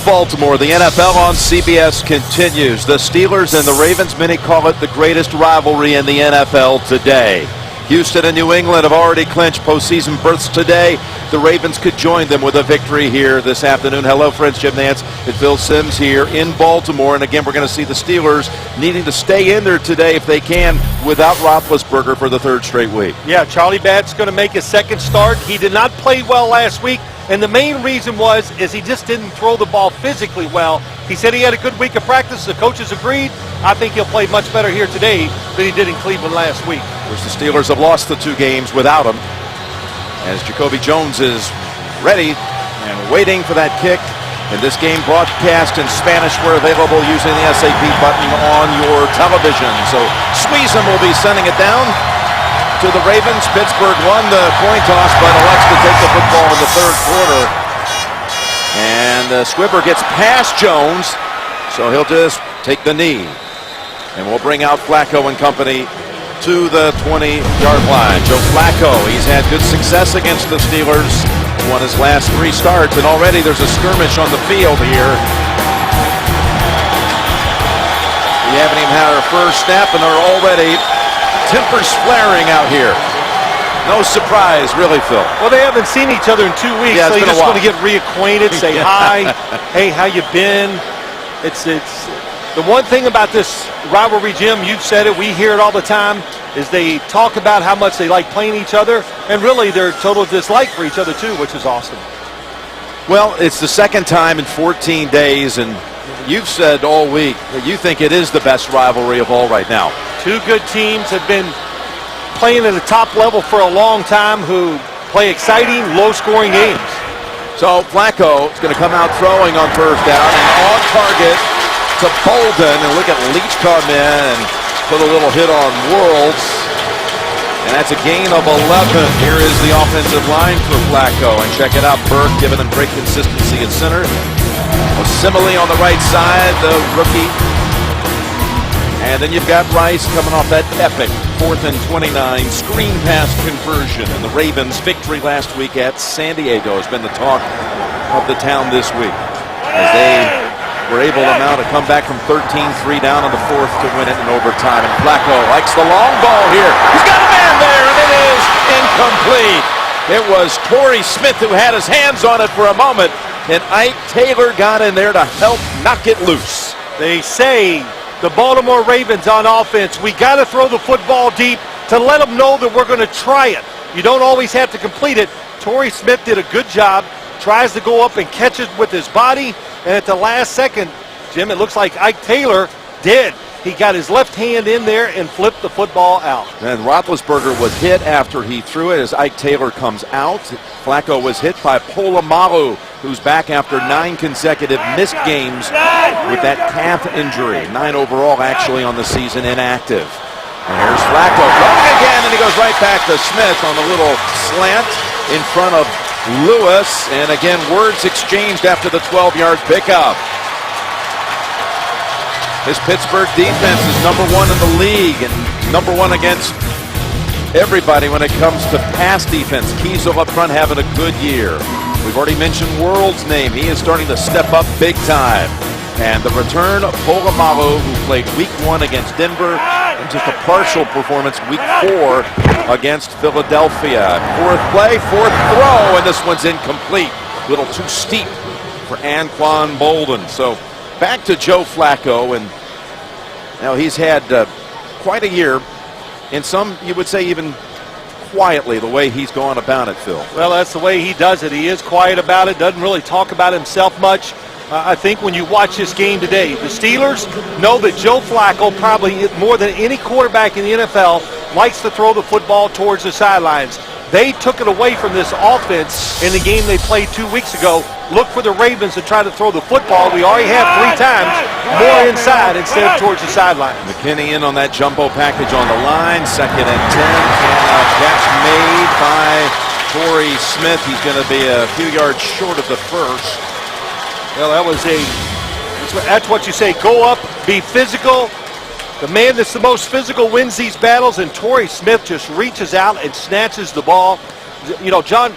Baltimore. The NFL on CBS continues. The Steelers and the Ravens, many call it the greatest rivalry in the NFL today. Houston and New England have already clinched postseason berths today. The Ravens could join them with a victory here this afternoon. Hello, friends. Jim Nance and Phil Simms here in Baltimore. And again, we're going to see the Steelers needing to stay in there today if they can without Roethlisberger for the third straight week. Yeah, Charlie Batts going to make his second start. He did not play well last week. And the main reason is he just didn't throw the ball physically well. He said he had a good week of practice. The coaches agreed. I think he'll play much better here today than he did in Cleveland last week. Of course, the Steelers have lost the 2 games without him, as Jacoby Jones is ready and waiting for that kick. And this game broadcast in Spanish where available using the SAP button on your television. So Sweezum will be sending it down to the Ravens. Pittsburgh won the coin toss but elects to take the football in the third quarter. And Squibber gets past Jones, so he'll just take the knee. And we'll bring out Flacco and company to the 20-yard line. Joe Flacco, he's had good success against the Steelers. Won his last 3 starts, and already there's a skirmish on the field here. We haven't even had our first snap, and they're already tempers flaring out here. No surprise, really, Phil. Well, they haven't seen each other in 2 weeks, yeah, so you just want to get reacquainted, say hi, hey, how you been? It's the one thing about this rivalry, Jim, you've said it, we hear it all the time, is they talk about how much they like playing each other, and really their total dislike for each other too, which is awesome. Well, it's the second time in 14 days, and you've said all week that you think it is the best rivalry of all right now. 2 good teams have been playing at the top level for a long time who play exciting, low-scoring games. So Flacco is going to come out throwing on first down and on target to Bolden, and look at Leach come in and put a little hit on Worlds, and that's a gain of 11. Here is the offensive line for Flacco, and check it out, Burke giving them great consistency at center. Osimile on the right side, the rookie, and then you've got Rice coming off that epic 4th and 29 screen pass conversion, and the Ravens' victory last week at San Diego has been the talk of the town this week, as they were able now to come back from 13-3 down in the 4th to win it in overtime. And Flacco likes the long ball here. He's got a man there, and it is incomplete. It was Torrey Smith who had his hands on it for a moment, and Ike Taylor got in there to help knock it loose. They say, the Baltimore Ravens on offense, we got to throw the football deep to let them know that we're going to try it. You don't always have to complete it. Torrey Smith did a good job, tries to go up and catch it with his body, and at the last second, Jim, it looks like Ike Taylor did. He got his left hand in there and flipped the football out. And Roethlisberger was hit after he threw it as Ike Taylor comes out. Flacco was hit by Polamalu, who's back after 9 consecutive missed games with that calf injury. 9 overall, actually, on the season, inactive. And here's Flacco going again, and he goes right back to Smith on the little slant in front of Lewis. And again, words exchanged after the 12-yard pickup. His Pittsburgh defense is #1 in the league and #1 against everybody when it comes to pass defense. Kiesel up front having a good year. We've already mentioned World's name. He is starting to step up big time. And the return of Polamalu, who played week 1 against Denver, and just a partial performance week 4 against Philadelphia. 4th play, 4th throw, and this one's incomplete. A little too steep for Anquan Bolden. So back to Joe Flacco, and now he's had quite a year, and some you would say even quietly the way he's gone about it, Phil. Well, that's the way he does it. He is quiet about it, doesn't really talk about himself much. I think when you watch this game today, the Steelers know that Joe Flacco, probably more than any quarterback in the NFL, likes to throw the football towards the sidelines. They took it away from this offense in the game they played 2 weeks ago. Look for the Ravens to try to throw the football. We already have 3 times more inside instead of towards the sideline. McKinney in on that jumbo package on the line. 2nd and 10. And a catch made by Torrey Smith. He's going to be a few yards short of the first. Well, that's what you say. Go up, be physical. The man that's the most physical wins these battles, and Torrey Smith just reaches out and snatches the ball. You know, John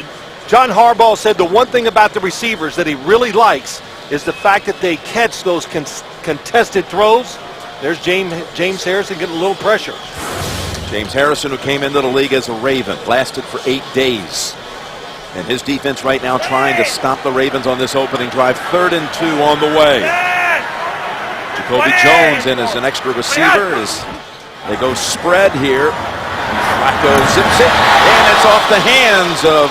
Harbaugh said the one thing about the receivers that he really likes is the fact that they catch those contested throws. There's James Harrison getting a little pressure. James Harrison, who came into the league as a Raven, lasted for 8 days. And his defense right now trying to stop the Ravens on this opening drive. 3rd and 2 on the way. Jacoby Jones in as an extra receiver as they go spread here. Flacco zips it, and it's off the hands of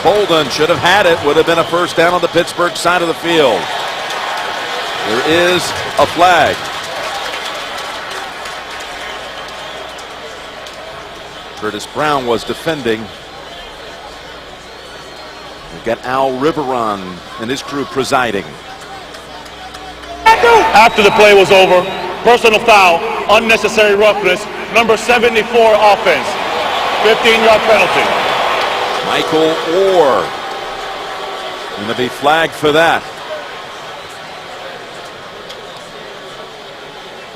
Bolden. Should have had it. Would have been a first down on the Pittsburgh side of the field. There is a flag. Curtis Brown was defending. We've got Al Riveron and his crew presiding. After the play was over, personal foul, unnecessary roughness, number 74 offense, 15-yard penalty. Michael Orr going to be flagged for that.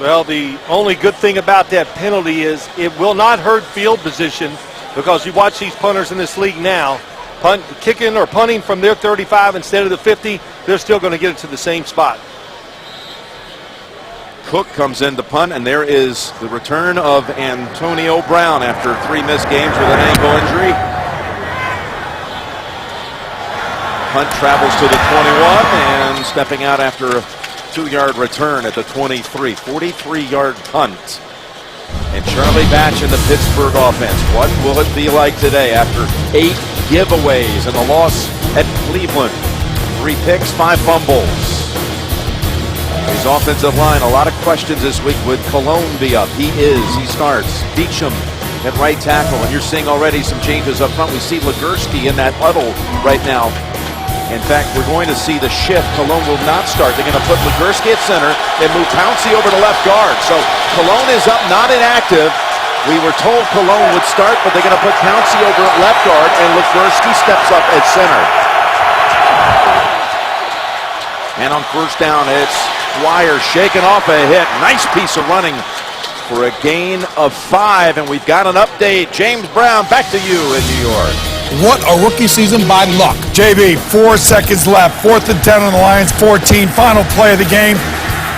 Well, the only good thing about that penalty is it will not hurt field position, because you watch these punters in this league now, kicking or punting from their 35 instead of the 50, they're still going to get it to the same spot. Cook comes in to punt, and there is the return of Antonio Brown after 3 missed games with an ankle injury. Punt travels to the 21, and stepping out after a 2-yard return at the 23. 43-yard punt. And Charlie Batch in the Pittsburgh offense. What will it be like today after 8 giveaways and the loss at Cleveland? 3 picks, 5 fumbles. His offensive line, a lot of questions this week. Would Cologne be up? He is. He starts. Beecham at right tackle, and you're seeing already some changes up front. We see Legursky in that huddle right now. In fact, we're going to see the shift. Cologne will not start. They're going to put Legursky at center and move Pouncey over to left guard. So Cologne is up, not inactive. We were told Cologne would start, but they're going to put Pouncey over at left guard, and Legursky steps up at center. And on first down, it's Dwyer shaking off a hit. Nice piece of running for a gain of 5, and we've got an update. James Brown, back to you in New York. What a rookie season by Luck. JB, 4 seconds left. 4th and 10 on the Lions, 14. Final play of the game.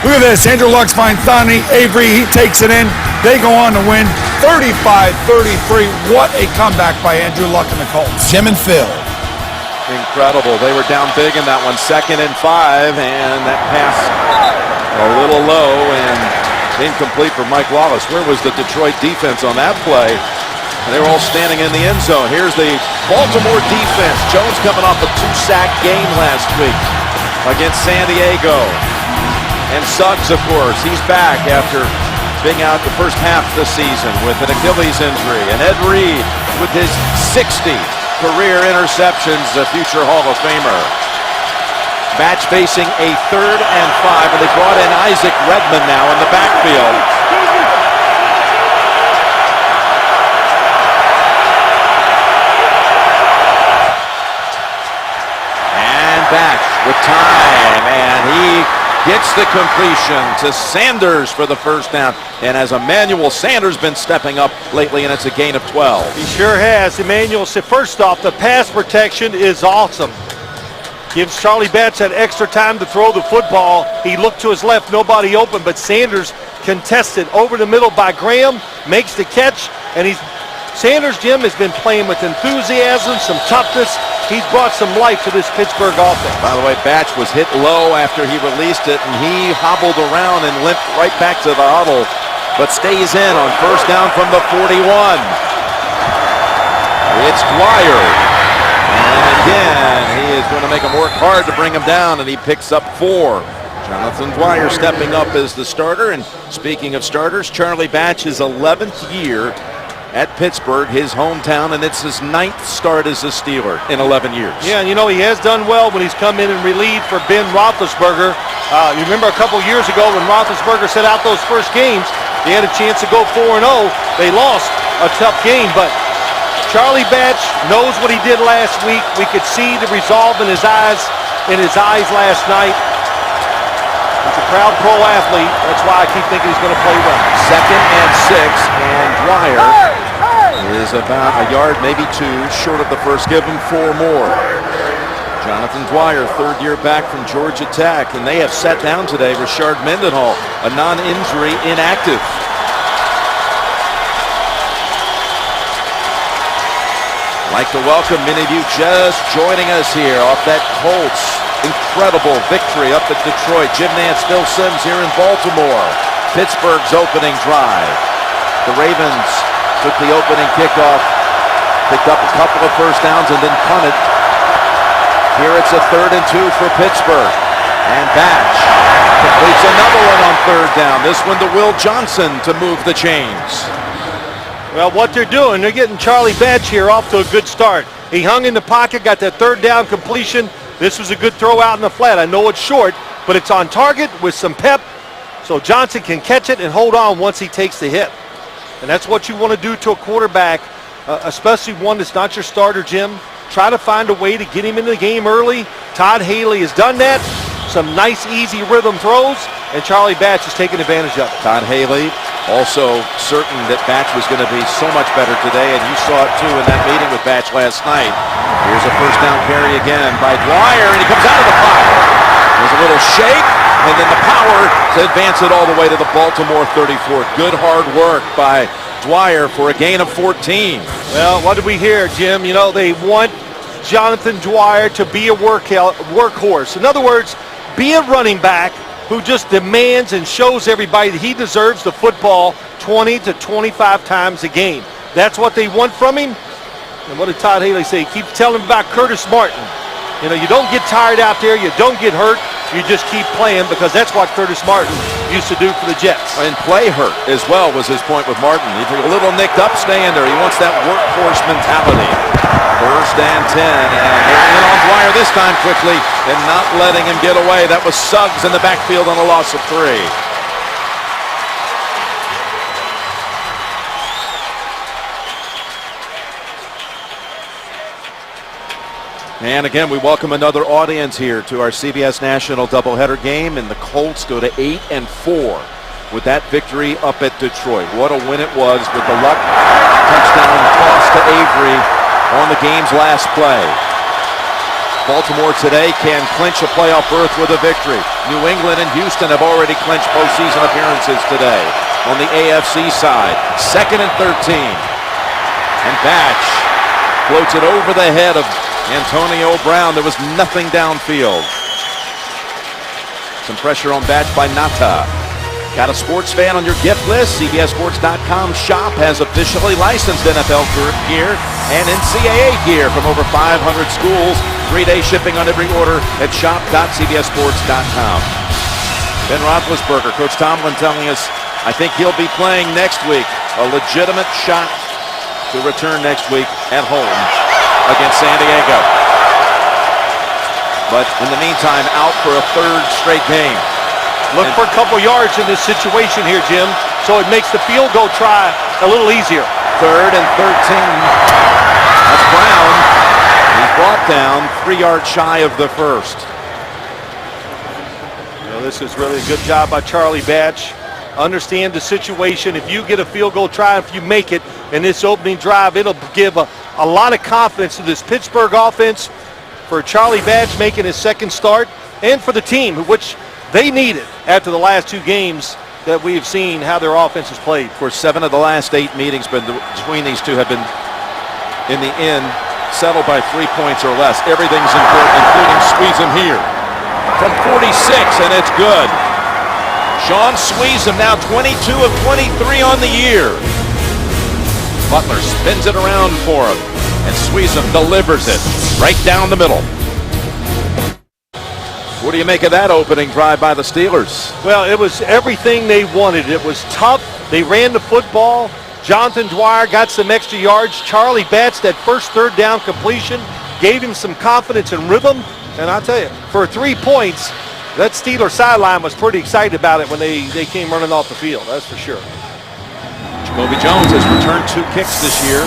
Look at this. Andrew Luck finds Thani Avery. He takes it in. They go on to win 35-33. What a comeback by Andrew Luck and the Colts. Jim and Phil. Incredible. They were down big in that one. 2nd and 5, and that pass a little low and incomplete for Mike Wallace. Where was the Detroit defense on that play? They were all standing in the end zone. Here's the Baltimore defense. Jones coming off a 2-sack game last week against San Diego. And Suggs, of course, he's back after being out the first half of the season with an Achilles injury. And Ed Reed with his 60 career interceptions, a future Hall of Famer. Batch facing a 3rd and 5, and they brought in Isaac Redman now in the backfield. Back with time, and he gets the completion to Sanders for the first down. And as Emmanuel Sanders been stepping up lately, and it's a gain of 12. He sure has. Emmanuel, first off, the pass protection is awesome. Gives Charlie Batch that extra time to throw the football. He looked to his left, nobody open, but Sanders contested over the middle by Graham, makes the catch, and Sanders, Jim, has been playing with enthusiasm, some toughness. He's brought some life to this Pittsburgh offense. By the way, Batch was hit low after he released it, and he hobbled around and limped right back to the huddle, but stays in on first down from the 41. It's Dwyer. And again, he is going to make him work hard to bring him down, and he picks up 4. Jonathan Dwyer stepping up as the starter. And speaking of starters, Charlie Batch's 11th year at Pittsburgh, his hometown, and it's his 9th start as a Steeler in 11 years. Yeah, and you know, he has done well when he's come in and relieved for Ben Roethlisberger. You remember a couple years ago when Roethlisberger set out those first games, they had a chance to go 4-0. They lost a tough game, but Charlie Batch knows what he did last week. We could see the resolve in his eyes last night. He's a proud pro athlete. That's why I keep thinking he's going to play well. 2nd and 6, and Dwyer is about a yard, maybe 2, short of the first. Give him 4 more. Jonathan Dwyer, third year back from Georgia Tech, and they have sat down today Rashard Mendenhall, a non-injury inactive. I'd like to welcome many of you just joining us here off that Colts incredible victory up at Detroit. Jim Nantz, Phil Simms here in Baltimore. Pittsburgh's opening drive. The Ravens took the opening kickoff, picked up a couple of first downs and then punted. Here it's a 3rd and 2 for Pittsburgh. And Batch completes another one on 3rd down. This one to Will Johnson to move the chains. Well, what they're doing, they're getting Charlie Batch here off to a good start. He hung in the pocket, got that 3rd down completion. This was a good throw out in the flat. I know it's short, but it's on target with some pep, so Johnson can catch it and hold on once he takes the hit. And that's what you want to do to a quarterback, especially one that's not your starter, Jim. Try to find a way to get him into the game early. Todd Haley has done that. Some nice, easy rhythm throws, and Charlie Batch is taking advantage of it. Todd Haley also certain that Batch was going to be so much better today, and you saw it too in that meeting with Batch last night. Here's a first down carry again by Dwyer, and he comes out of the pocket. There's a little shake, and then the power to advance it all the way to the Baltimore 34. Good hard work by Dwyer for a gain of 14. Well, what did we hear, Jim? You know, they want Jonathan Dwyer to be a workhorse. In other words, be a running back who just demands and shows everybody that he deserves the football 20 to 25 times a game. That's what they want from him. And what did Todd Haley say? He keeps telling him about Curtis Martin. You know, you don't get tired out there, you don't get hurt, you just keep playing, because that's what Curtis Martin used to do for the Jets. And play hurt as well was his point with Martin. He's a little nicked up, staying there. He wants that workhorse mentality. 1st and 10, and they're in on Dwyer this time quickly and not letting him get away. That was Suggs in the backfield on a loss of 3. And again, we welcome another audience here to our CBS National doubleheader game, and the Colts go to 8-4 with that victory up at Detroit. What a win it was with the luck touchdown toss to Avery on the game's last play. Baltimore today can clinch a playoff berth with a victory. New England and Houston have already clinched postseason appearances today. On the AFC side, 2nd and 13. And Batch floats it over the head of Antonio Brown. There was nothing downfield. Some pressure on Batch by Nata. Got a sports fan on your gift list? CBSSports.com shop has officially licensed NFL gear and NCAA gear from over 500 schools. 3-day shipping on every order at shop.cbssports.com. Ben Roethlisberger, Coach Tomlin telling us, I think he'll be playing next week. A legitimate shot to return next week at home against San Diego. But in the meantime, out for a 3rd straight game. Look for a couple yards in this situation here, Jim, so it makes the field goal try a little easier. 3rd and 13. That's Brown. He's brought down 3 yards shy of the 1st. Well, this is really a good job by Charlie Batch. Understand the situation. If you get a field goal try, if you make it in this opening drive, it'll give a lot of confidence to this Pittsburgh offense, for Charlie Batch making his 2nd start, and for the team, which they needed after the last 2 games that we have seen how their offense has played. Of course, 7 of the last 8 meetings between these two have been, in the end, settled by 3 points or less. Everything's important, including Sweezum here. From 46, and it's good. Sean Sweezum now 22 of 23 on the year. Butler spins it around for him, and Sweezum delivers it right down the middle. What do you make of that opening drive by the Steelers? Well, it was everything they wanted. It was tough. They ran the football. Jonathan Dwyer got some extra yards. Charlie Batch, that first 3rd down completion, gave him some confidence and rhythm. And I'll tell you, for 3 points, that Steelers sideline was pretty excited about it when they came running off the field. That's for sure. Jacoby Jones has returned 2 kicks this year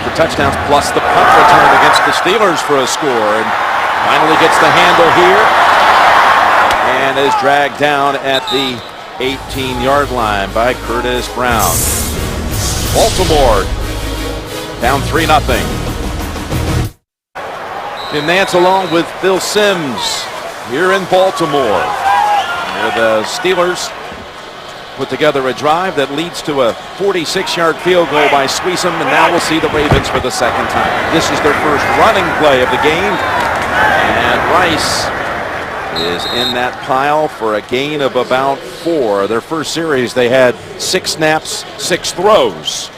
for touchdowns, plus the punt return against the Steelers for a score. And finally gets the handle here and is dragged down at the 18-yard line by Curtis Brown. Baltimore down 3-0. Jim Nance along with Phil Simms here in Baltimore. Where the Steelers put together a drive that leads to a 46-yard field goal by Sweesom, and now we'll see the Ravens for the second time. This is their first running play of the game, and Rice is in that pile for a gain of about 4. Their first series, they had 6 snaps, 6 throws.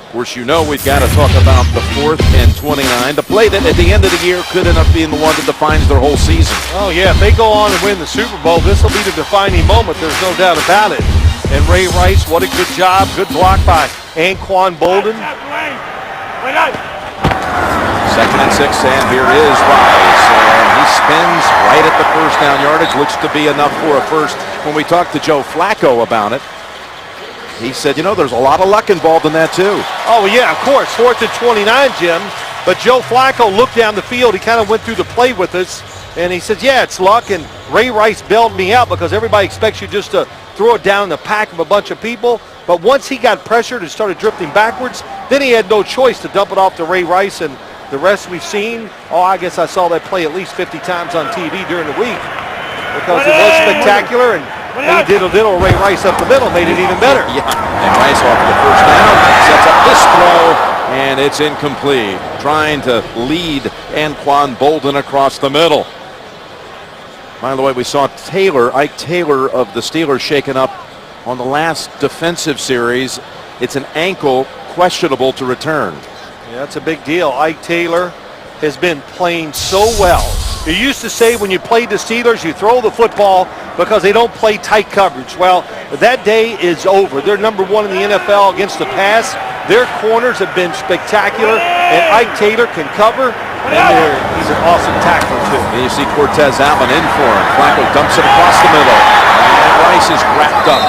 Of course, you know we've got to talk about the 4th and 29, the play that at the end of the year could end up being the one that defines their whole season. Oh, yeah, if they go on and win the Super Bowl, this will be the defining moment. There's no doubt about it. And Ray Rice, what a good job. Good block by Anquan Boldin. Second and 6, and here is Rice. And he spins right at the first down yardage. Looks to be enough for a first. When we talked to Joe Flacco about it, he said, you know, there's a lot of luck involved in that, too. Oh, yeah, of course. 4th and 29, Jim. But Joe Flacco looked down the field. He kind of went through the play with us. And he said, yeah, it's luck. And Ray Rice bailed me out because everybody expects you just to throw it down in the pack of a bunch of people. But once he got pressured and started drifting backwards, then he had no choice to dump it off to Ray Rice. And the rest we've seen, I guess I saw that play at least 50 times on TV during the week because it was spectacular. And he did a little Ray Rice up the middle, made it even better. Yeah, and Rice off the first down, sets up this throw, and it's incomplete. Trying to lead Anquan Boldin across the middle. By the way, we saw Ike Taylor of the Steelers shaken up on the last defensive series. It's an ankle, questionable to return. Yeah, that's a big deal. Ike Taylor has been playing so well. You used to say when you played the Steelers, you throw the football because they don't play tight coverage. Well, that day is over. They're number 1 in the NFL against the pass. Their corners have been spectacular, and Ike Taylor can cover, and he's an awesome tackler, too. And you see Cortez Allen in for him. Flacco dumps it across the middle. And Rice is wrapped up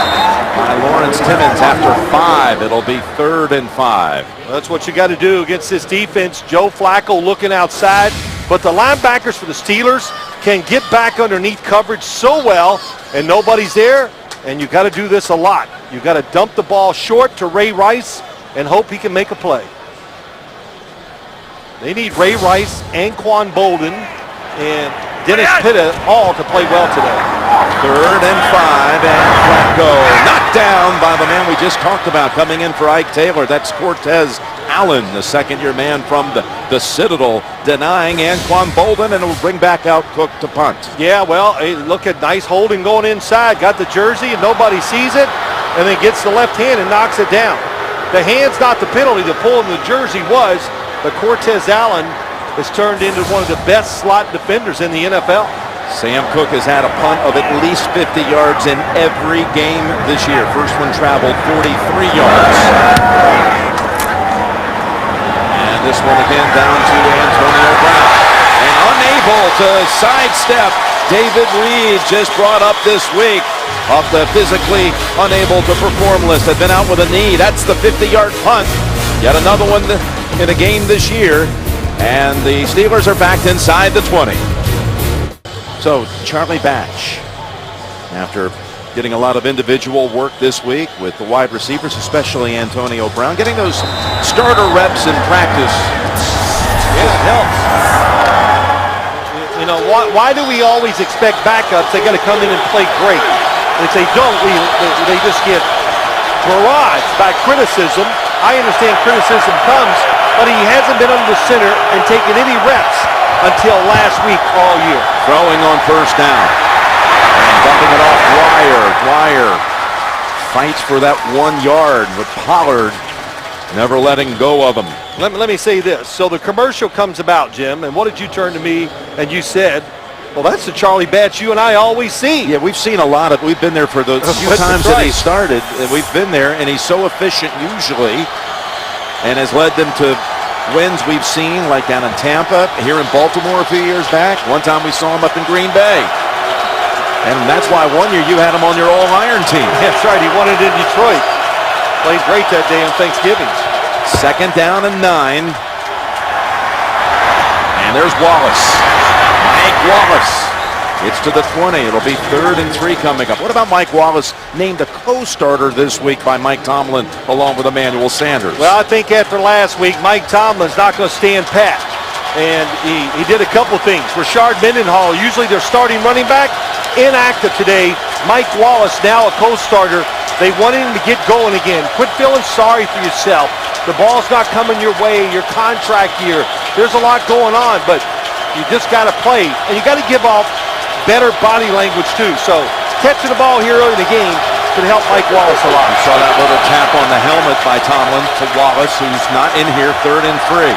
by Lawrence Timmons after 5. It'll be 3rd and 5. Well, that's what you got to do against this defense. Joe Flacco looking outside. But the linebackers for the Steelers can get back underneath coverage so well, and nobody's there, and you got to do this a lot. You got to dump the ball short to Ray Rice and hope he can make a play. They need Ray Rice, Anquan Boldin, and Dennis Pitta all to play well today. 3rd and 5, and Flacco knocked down by the man we just talked about coming in for Ike Taylor. That's Cortez Allen, the second-year man from the Citadel, denying Anquan Boldin, and it will bring back out Cook to punt. Yeah, well, hey, look at nice holding going inside. Got the jersey, and nobody sees it, and then gets the left hand and knocks it down. The hand's not the penalty. The pull in the jersey was, but Cortez Allen has turned into one of the best slot defenders in the NFL. Sam Cook has had a punt of at least 50 yards in every game this year. First one traveled 43 yards. And this one again down to Antonio Brown. And unable to sidestep David Reed, just brought up this week off the physically unable to perform list. Had been out with a knee. That's the 50-yard punt. Yet another one in a game this year. And the Steelers are backed inside the 20. So Charlie Batch, after getting a lot of individual work this week with the wide receivers, especially Antonio Brown, getting those starter reps in practice. Yeah, it helps. You know, why do we always expect backups? They got to come in and play great. And if they don't, they just get barraged by criticism. I understand criticism comes, but he hasn't been under the center and taken any reps until last week all year. Throwing on first down. And dumping it off Dwyer. Dwyer fights for that 1 yard, but Pollard never letting go of him. Let me say this. So the commercial comes about, Jim, and what did you turn to me and you said, well, that's the Charlie Batch you and I always see. Yeah, we've seen a lot of, we've been there for the few times that he started, and we've been there, and he's so efficient usually, and has led them to wins we've seen, like down in Tampa, here in Baltimore a few years back. One time we saw him up in Green Bay. And that's why one year you had him on your all-iron team. That's right, he won it in Detroit. Played great that day on Thanksgiving. 2nd down and 9. And there's Wallace. Mike Wallace It's to the 20. It'll be 3rd and 3 coming up. What about Mike Wallace, named a co-starter this week by Mike Tomlin along with Emmanuel Sanders? Well, I think after last week, Mike Tomlin's not going to stand pat. And he did a couple things. Rashard Mendenhall, usually their starting running back, inactive today. Mike Wallace, now a co-starter. They wanted him to get going again. Quit feeling sorry for yourself. The ball's not coming your way, your contract year. There's a lot going on, but you just got to play. And you got to give off better body language, too. So catching the ball here early in the game could help Mike Wallace a lot. You saw that little tap on the helmet by Tomlin to Wallace, who's not in here, 3rd and 3.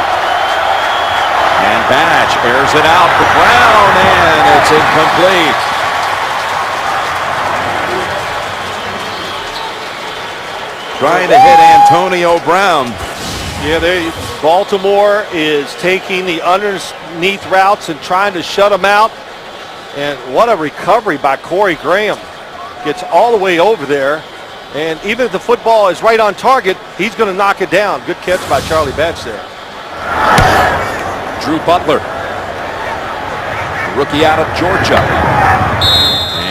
And Batch airs it out to Brown, and it's incomplete. Trying to hit Antonio Brown. Yeah, Baltimore is taking the underneath routes and trying to shut them out. And what a recovery by Corey Graham. Gets all the way over there. And even if the football is right on target, he's going to knock it down. Good catch by Charlie Batch there. Drew Butler, rookie out of Georgia.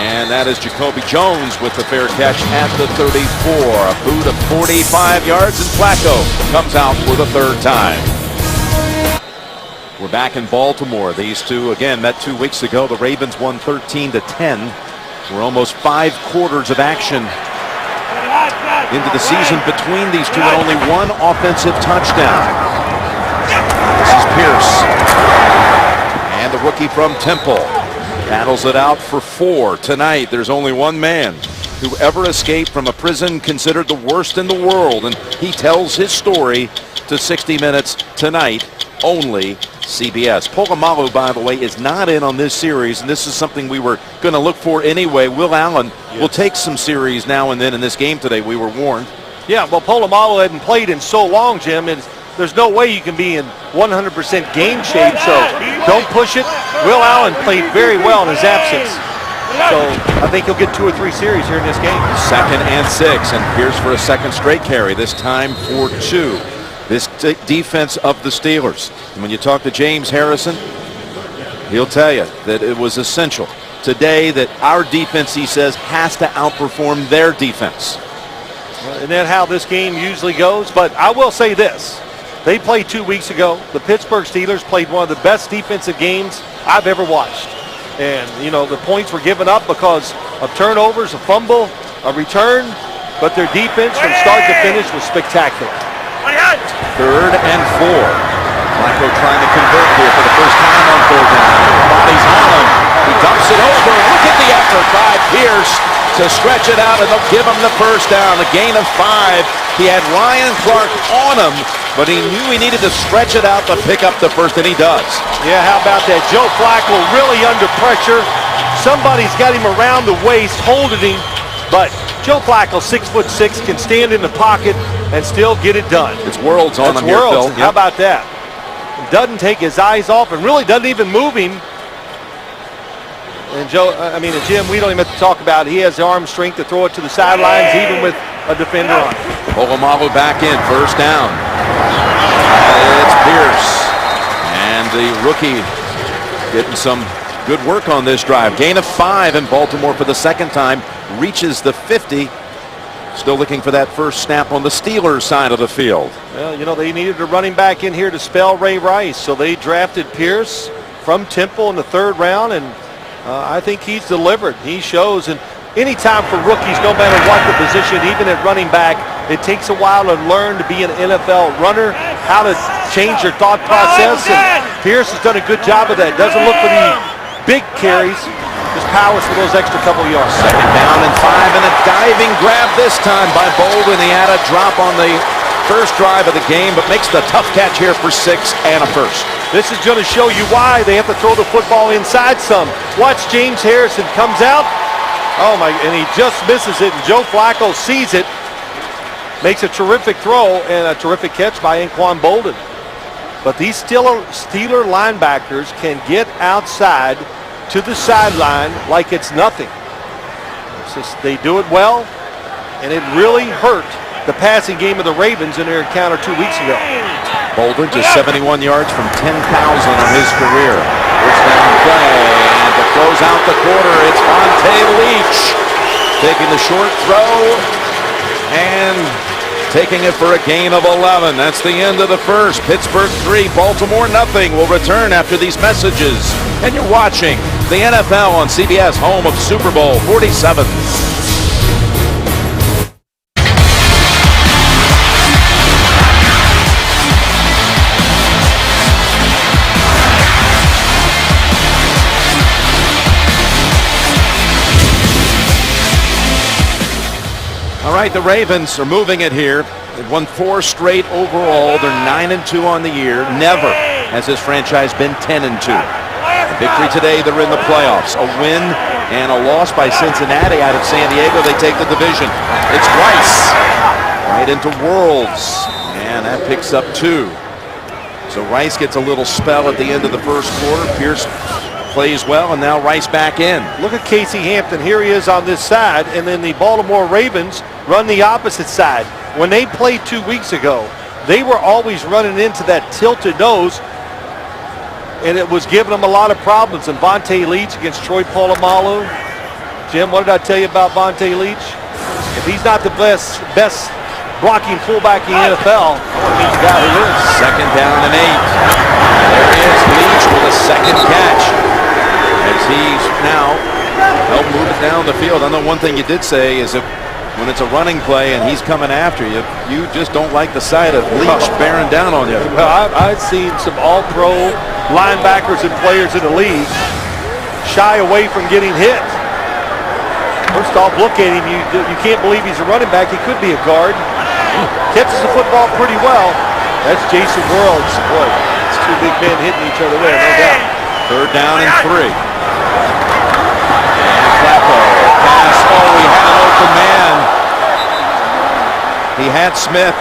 And that is Jacoby Jones with the fair catch at the 34. A boot of 45 yards, and Flacco comes out for the 3rd time. We're back in Baltimore. These two, again, met 2 weeks ago. The Ravens won 13-10. We're almost 5 quarters of action into the season between these two, and only one offensive touchdown. This is Pierce. And the rookie from Temple battles it out for 4. Tonight, there's only one man who ever escaped from a prison considered the worst in the world, and he tells his story to 60 Minutes tonight, only CBS. Polamalu, by the way, is not in on this series, and this is something we were going to look for anyway. Will Allen will take some series now and then in this game today, we were warned. Yeah, well, Polamalu hadn't played in so long, Jim, and there's no way you can be in 100% game shape, so don't push it. Will Allen played very well in his absence, so I think he'll get 2 or 3 series here in this game. 2nd and 6, and Pierce for a 2nd straight carry, this time for 2. This defense of the Steelers. And when you talk to James Harrison, he'll tell you that it was essential today that our defense, he says, has to outperform their defense. Isn't that how this game usually goes? But I will say this. They played 2 weeks ago. The Pittsburgh Steelers played one of the best defensive games I've ever watched. And, you know, the points were given up because of turnovers, a fumble, a return. But their defense from start to finish was spectacular. 3rd and 4. Flacco trying to convert here for the first time on 3rd down. Bodies on him. He dumps it over. Look at the effort by Pierce to stretch it out, and they'll give him the first down. A gain of 5. He had Ryan Clark on him, but he knew he needed to stretch it out to pick up the first, and he does. Yeah, how about that? Joe Flacco really under pressure. Somebody's got him around the waist, holding him, but Joe Flacco, 6'6", can stand in the pocket and still get it done. It's worlds on him here, Phil. Yep. How about that? Doesn't take his eyes off and really doesn't even move him. And Joe, I mean, Jim, we don't even have to talk about it. He has the arm strength to throw it to the sidelines, even with a defender on. Polamalu back in, 1st down. It's Pierce. And the rookie getting some good work on this drive. Gain of 5 in Baltimore for the 2nd time. Reaches the 50. Still looking for that first snap on the Steelers side of the field. Well, you know, they needed a running back in here to spell Ray Rice, so they drafted Pierce from Temple in the 3rd round, and I think he's delivered. He shows, and anytime for rookies, no matter what the position, even at running back, it takes a while to learn to be an NFL runner, how to change your thought process, and Pierce has done a good job of that. Doesn't look for the big carries, just powers for those extra couple yards. 2nd down and 5, and a diving grab this time by Bolden. He had a drop on the first drive of the game, but makes the tough catch here for 6 and a first. This is going to show you why they have to throw the football inside some. Watch James Harrison comes out. Oh my, and he just misses it, and Joe Flacco sees it. Makes a terrific throw and a terrific catch by Anquan Bolden. But these Steeler linebackers can get outside to the sideline like it's nothing. They do it well, and it really hurt the passing game of the Ravens in their encounter 2 weeks ago. Bolden just 71 yards from 10,000 on his career. First down play, and the throws out the quarter. It's Vontae Leach taking the short throw and taking it for a gain of 11. That's the end of the first. Pittsburgh 3, Baltimore nothing. We'll return after these messages. And you're watching the NFL on CBS, home of Super Bowl 47. All right, the Ravens are moving it here. They've won 4 straight overall. They're 9-2 on the year. Never has this franchise been 10-2. A victory today, they're in the playoffs. A win and a loss by Cincinnati out of San Diego. They take the division. It's Rice right into Worlds, and that picks up 2. So Rice gets a little spell at the end of the first quarter. Pierce plays well, and now Rice back in. Look at Casey Hampton. Here he is on this side, and then the Baltimore Ravens run the opposite side. When they played 2 weeks ago, they were always running into that tilted nose, and it was giving them a lot of problems. And Vontae Leach against Troy Polamalu. Jim, what did I tell you about Vontae Leach? If he's not the best blocking fullback in the NFL, he's got who is. Second down and 8. There is Leach with a second catch, as he's now helped move it down the field. I know one thing you did say is that when it's a running play and he's coming after you, you just don't like the sight of Leach bearing down on you. Well, I've seen some all-pro linebackers and players in the league shy away from getting hit. First off, look at him. You can't believe he's a running back. He could be a guard. Catches the football pretty well. That's Jason Worlds. Boy, it's 2 big men hitting each other there, no doubt. Third down and 3. And Flacco pass. Oh, he had an open man. He had Smith.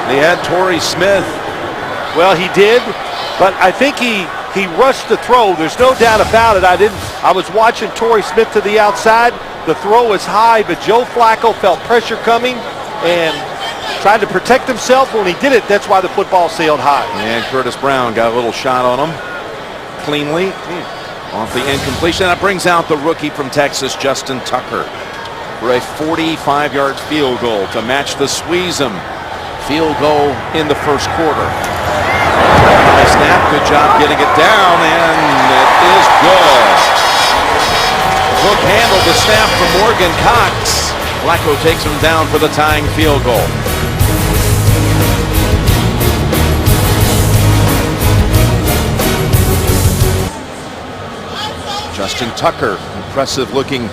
He had Torrey Smith. Well, he did, but I think he rushed the throw. There's no doubt about it. I was watching Torrey Smith to the outside. The throw was high, but Joe Flacco felt pressure coming and tried to protect himself. When he did it, that's why the football sailed high. And Curtis Brown got a little shot on him cleanly off the incompletion. That brings out the rookie from Texas, Justin Tucker, for a 45-yard field goal to match the Sweezum field goal in the first quarter. High snap, good job getting it down, and it is good. Hook handled the snap from Morgan Cox. Flacco takes him down for the tying field goal. Justin Tucker, impressive-looking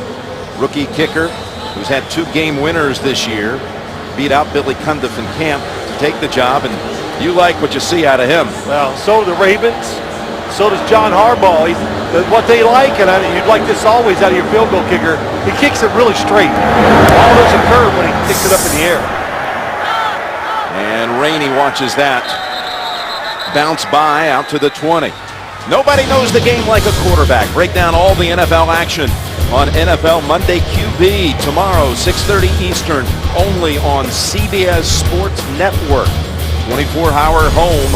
rookie kicker who's had 2 game winners this year. Beat out Billy Cundiff in camp to take the job, and you like what you see out of him. Well, so do the Ravens. So does John Harbaugh. What they like, and you'd like this always out of your field goal kicker, he kicks it really straight. All doesn't curve when he kicks it up in the air. And Rainey watches that bounce by out to the 20. Nobody knows the game like a quarterback. Break down all the NFL action on NFL Monday QB tomorrow, 6:30 Eastern, only on CBS Sports Network. 24-hour home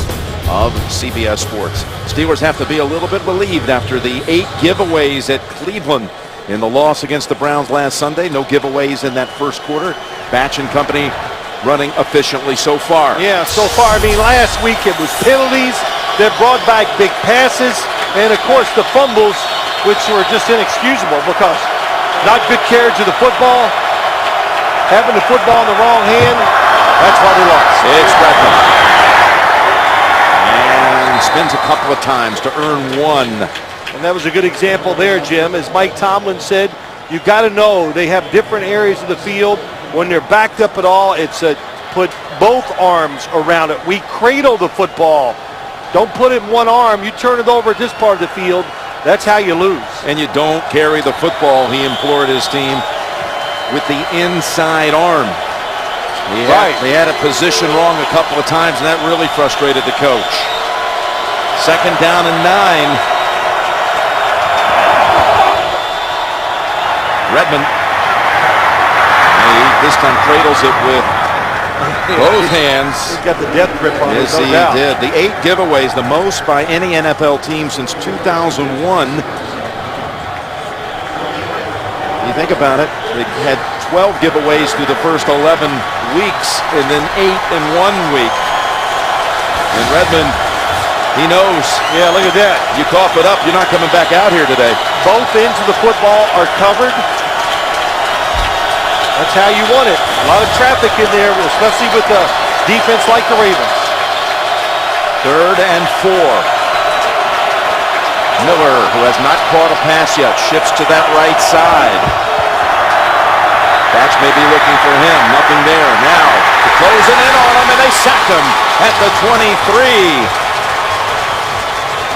of CBS Sports. Steelers have to be a little bit relieved after the 8 giveaways at Cleveland in the loss against the Browns last Sunday. No giveaways in that first quarter. Batch and company running efficiently so far. Yeah, so far. I mean, last week it was penalties that brought back big passes, and of course the fumbles, which were just inexcusable because not good carriage of the football, having the football in the wrong hand, that's why they lost. It's Redmond. And spins a couple of times to earn 1. And that was a good example there, Jim. As Mike Tomlin said, you got to know they have different areas of the field. When they're backed up at all, it's put both arms around it. We cradle the football. Don't put it in one arm. You turn it over at this part of the field, that's how you lose. And you don't carry the football, he implored his team, with the inside arm. They had it positioned wrong a couple of times, and that really frustrated the coach. Second down and 9. Redmond, he this time cradles it with both hands. He's got the death grip on it. Yes, he did. The 8 giveaways, the most by any NFL team since 2001. You think about it, they had 12 giveaways through the first 11 weeks and then 8 in 1 week. And Redmond, he knows. Yeah, look at that. You cough it up, you're not coming back out here today. Both ends of the football are covered. That's how you want it. A lot of traffic in there, especially with a defense like the Ravens. 3rd and 4. Miller, who has not caught a pass yet, shifts to that right side. Backs may be looking for him. Nothing there. Now, closing in on him, and they sack him at the 23.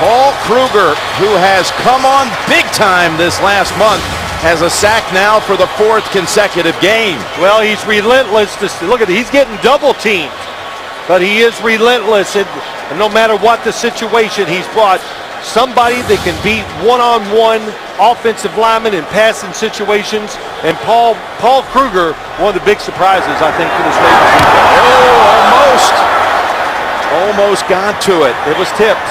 Paul Kruger, who has come on big time this last month, has a sack now for the 4th consecutive game. Well, he's relentless. Look at it. He's getting double teamed, but he is relentless. And no matter what the situation, he's brought somebody that can beat one-on-one offensive linemen in passing situations. And Paul Kruger, one of the big surprises, I think, for this Ravens defense. Oh, almost got to it. It was tipped.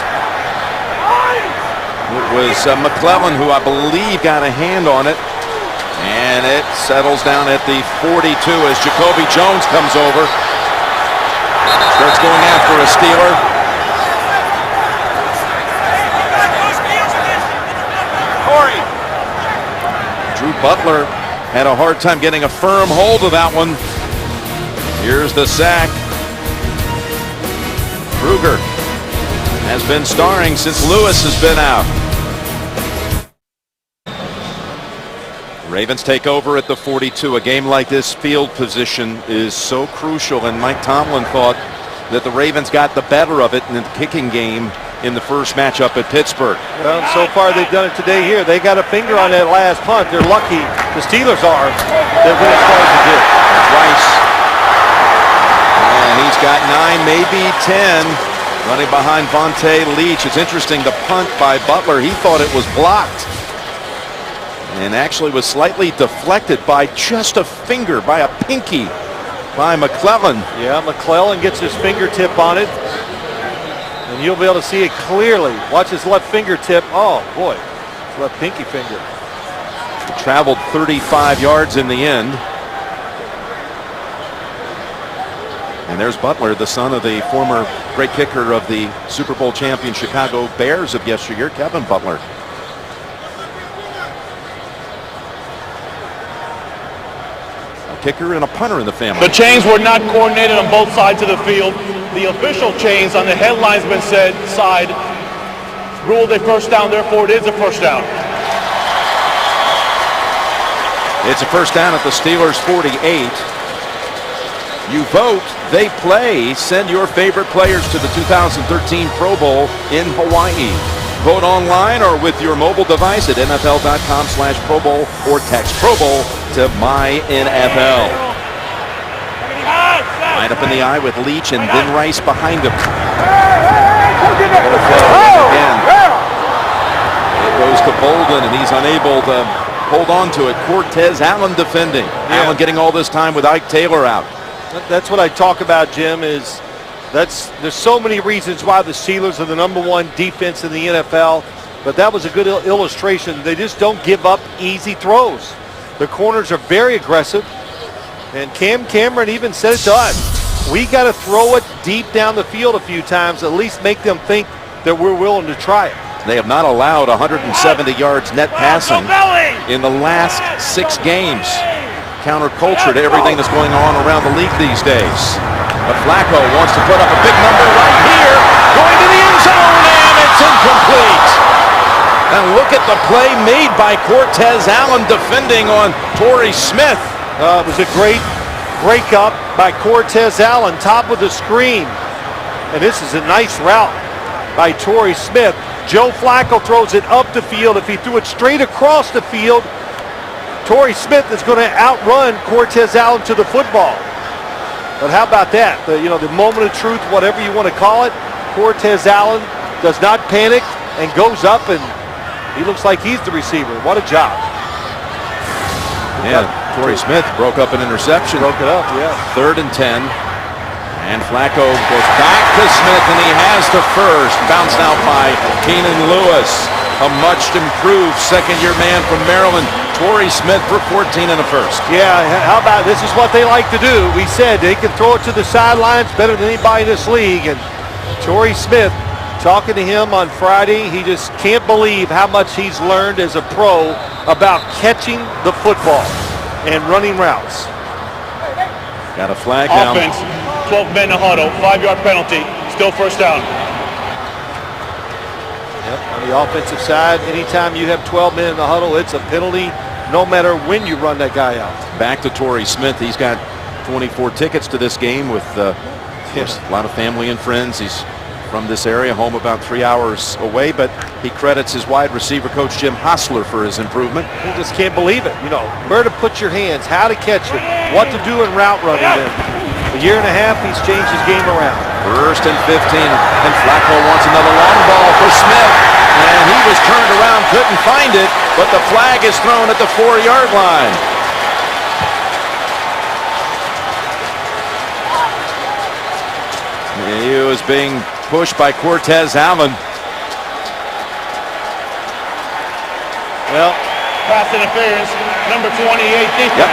It was McClellan who I believe got a hand on it. And it settles down at the 42 as Jacoby Jones comes over. Starts going after a Steeler. Drew Butler had a hard time getting a firm hold of that one. Here's the sack. Kruger has been starring since Lewis has been out. Ravens take over at the 42. A game like this, field position is so crucial, and Mike Tomlin thought that the Ravens got the better of it in the kicking game in the first matchup at Pittsburgh. Well, so far they've done it today here. They got a finger on that last punt. They're lucky, the Steelers are, that when it's hard to do. Rice. And he's got 9, maybe 10, running behind Vontae Leach. It's interesting, the punt by Butler, he thought it was blocked, and actually was slightly deflected by just a finger, by a pinky, by McClellan. Yeah, McClellan gets his fingertip on it, and you'll be able to see it clearly. Watch his left fingertip. Oh, boy, his left pinky finger. Traveled 35 yards in the end. And there's Butler, the son of the former great kicker of the Super Bowl champion Chicago Bears of yesteryear, Kevin Butler. Kicker and a punter in the family. The chains were not coordinated on both sides of the field. The official chains on the head linesman side ruled a first down, therefore it is a first down. It's a first down at the Steelers' 48. You vote, they play. Send your favorite players to the 2013 Pro Bowl in Hawaii. Vote online or with your mobile device at NFL.com/Pro Bowl or text Pro Bowl to MyNFL. Line up in the eye with Leach and then Rice behind him. Again. It goes to Bolden and he's unable to hold on to it. Cortez Allen defending. Allen getting all this time with Ike Taylor out. That's what I talk about, Jim, is there's so many reasons why the Steelers are the #1 defense in the NFL, but that was a good illustration. They just don't give up easy throws. The corners are very aggressive, and Cam Cameron even said it to us. We got to throw it deep down the field a few times, at least make them think that we're willing to try it. They have not allowed 170 yards net passing in the last 6 games. Counterculture to everything that's going on around the league these days. But Flacco wants to put up a big number right here, going to the end zone, and it's incomplete. And look at the play made by Cortez Allen defending on Torrey Smith. It was a great breakup by Cortez Allen, top of the screen. And this is a nice route by Torrey Smith. Joe Flacco throws it up the field. If he threw it straight across the field, Torrey Smith is going to outrun Cortez Allen to the football. But how about that? The moment of truth, whatever you want to call it, Cortez Allen does not panic and goes up, and he looks like he's the receiver. What a job. Yeah, Torrey Smith broke up an interception. Broke it up, yeah. 3rd and 10. And Flacco goes back to Smith, and he has the first. Bounced out by Keenan Lewis. A much improved second-year man from Maryland. Torrey Smith for 14 in the first. Yeah, how about this is what they like to do. We said they can throw it to the sidelines better than anybody in this league. And Torrey Smith, talking to him on Friday, he just can't believe how much he's learned as a pro about catching the football and running routes. Got a flag down. Offense, 12 men in a huddle, 5-yard penalty, still first down. Yep, on the offensive side, anytime you have 12 men in the huddle, it's a penalty no matter when you run that guy out. Back to Torrey Smith. He's got 24 tickets to this game with of course, a lot of family and friends. He's from this area, home about 3 hours away, but he credits his wide receiver coach Jim Hostler for his improvement. He just can't believe it. You know, where to put your hands, how to catch it, what to do in route running. In a year and a half, he's changed his game around. First and 15, and Flacco wants another long ball for Smith, and he was turned around, couldn't find it, but the flag is thrown at the 4-yard line. He was being pushed by Cortez Allen. Well, Pass interference, number 28 defense. Yep.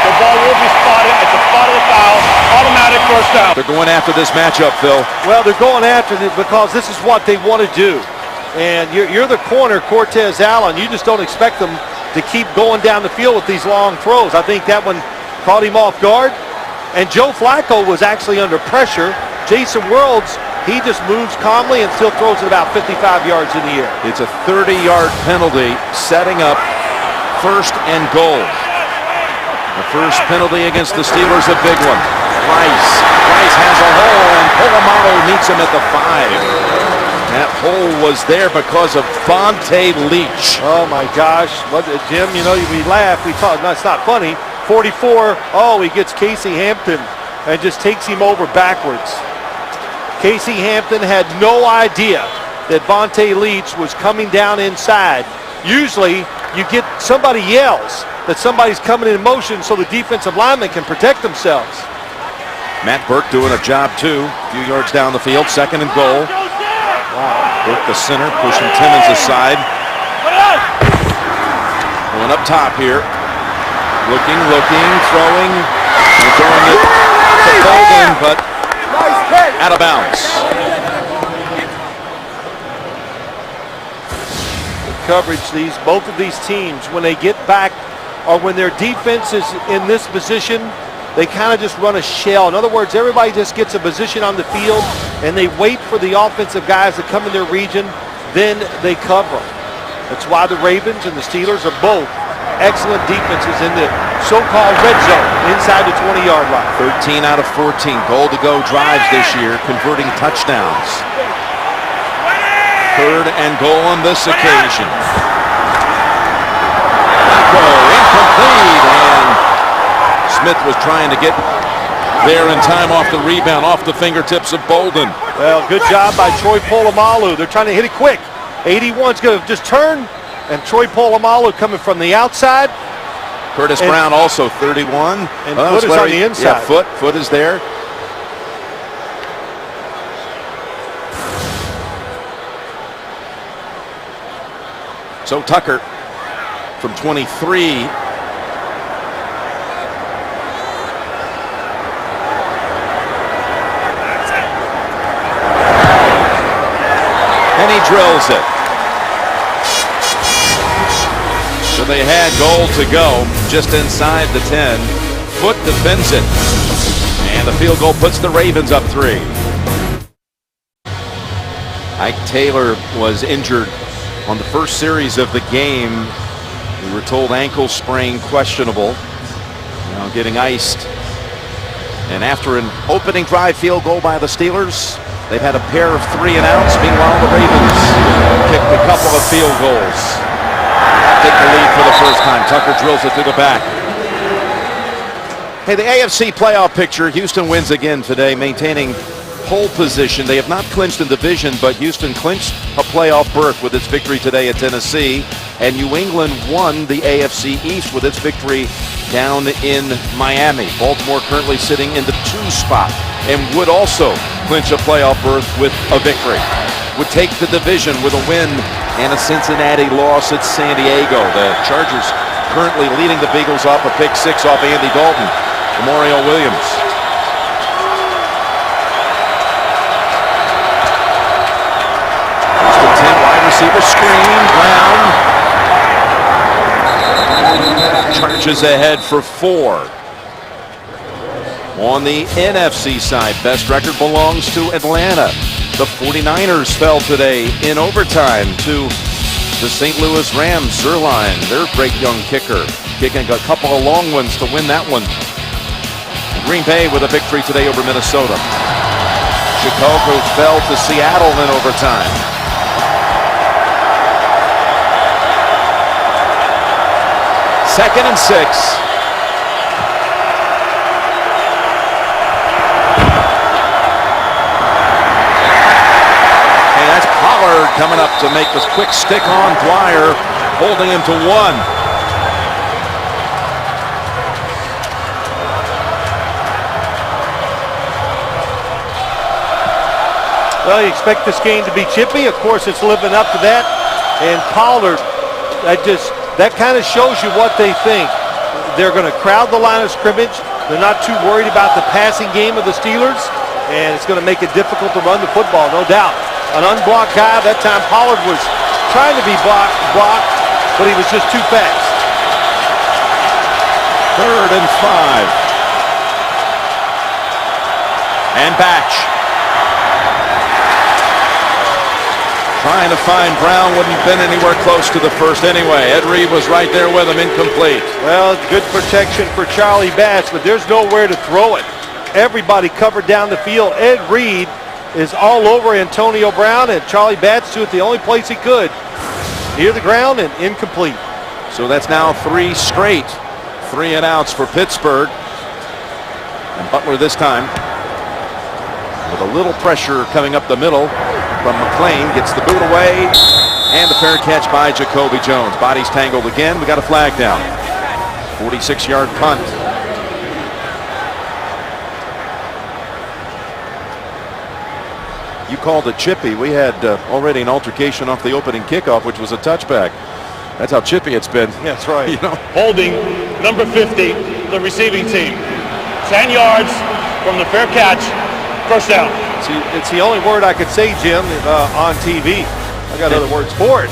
The ball will be spotted at the spot of the foul. Automatic first down. They're going after this matchup, Phil. well, they're going after it because this is what they want to do. And you're the corner, Cortez Allen. You just don't expect them to keep going down the field with these long throws. I think that one caught him off guard. And Joe Flacco was actually under pressure. Jason Worlds, he just moves calmly and still throws it about 55 yards in the air. It's a 30-yard penalty, setting up first and goal. The first penalty against the Steelers, a big one. Rice has a hole, and Polamalu meets him at the 5. That hole was there because of Vontae Leach. Oh my gosh, Jim, you know, we laugh, we talk, no, it's not funny. 44, oh, he gets Casey Hampton and just takes him over backwards. Casey Hampton had no idea that Vontae Leach was coming down inside. Usually, you get somebody yells that somebody's coming in motion so the defensive lineman can protect themselves. Matt Burke doing a job too. A few yards down the field, second and goal. Wow. Burke the center, pushing Timmons aside. Going up top here. Looking, throwing. And throwing it to Bolden, but out of bounds. Coverage, both of these teams, when they get back or when their defense is in this position, they kind of just run a shell. In other words, everybody just gets a position on the field and they wait for the offensive guys to come in their region, then they cover them. That's why the Ravens and the Steelers are both excellent defenses in the so-called red zone inside the 20-yard line. 13 out of 14 goal-to-go drives this year, converting touchdowns. Third and goal on this occasion. Incomplete, and Smith was trying to get there in time off the rebound, off the fingertips of Bolden. Well, good job by Troy Polamalu. They're trying to hit it quick. 81's going to just turn, and Troy Polamalu coming from the outside. Curtis Brown also 31. And Foot is on the inside. Yeah, Foot is there. So Tucker from 23. And he drills it. So they had goal to go just inside the 10. Foot defends it. And the field goal puts the Ravens up 3. Ike Taylor was injured on the first series of the game. We were told ankle sprain questionable. Now getting iced. And after an opening drive field goal by the Steelers, they've had a pair of 3 and outs. Meanwhile, the Ravens kicked a couple of field goals. Take the lead for the first time. Tucker drills it through the back. Hey, the AFC playoff picture. Houston wins again today, maintaining pole position. They have not clinched in division, but Houston clinched a playoff berth with its victory today at Tennessee. And New England won the AFC East with its victory down in Miami. Baltimore currently sitting in the 2 spot and would also clinch a playoff berth with a victory. Would take the division with a win and a Cincinnati loss at San Diego. The Chargers currently leading the Beagles off a pick 6 off Andy Dalton. Mario Williams. First and 10, wide receiver screen. Brown charges ahead for 4. On the NFC side, best record belongs to Atlanta. The 49ers fell today in overtime to the St. Louis Rams. Zerline, their great young kicker, kicking a couple of long ones to win that one. Green Bay with a victory today over Minnesota. Chicago fell to Seattle in overtime. Second and 6. That's Pollard coming up to make this quick stick on Dwyer, holding him to 1. Well, you expect this game to be chippy. Of course, it's living up to that. And Pollard, that kind of shows you what they think. They're going to crowd the line of scrimmage. They're not too worried about the passing game of the Steelers, and it's going to make it difficult to run the football, no doubt. An unblocked guy. That time Pollard was trying to be blocked, but he was just too fast. Third and 5. And Batch. Trying to find Brown, wouldn't have been anywhere close to the first anyway. Ed Reed was right there with him, incomplete. Well, good protection for Charlie Batch, but there's nowhere to throw it. Everybody covered down the field. Ed Reed is all over Antonio Brown, and Charlie Batch to it the only place he could. Near the ground and incomplete. So that's now 3 straight 3-and-outs for Pittsburgh. And Butler this time with a little pressure coming up the middle from McLean, gets the boot away, and the fair catch by Jacoby Jones. Bodies tangled again. We got a flag down. 46-yard punt. You called it chippy. We had already an altercation off the opening kickoff, which was a touchback. That's how chippy it's been. That's right. You know? Holding number 50, the receiving team. 10 yards from the fair catch. First down. See, it's the only word I could say, Jim, on TV. I got other words for it.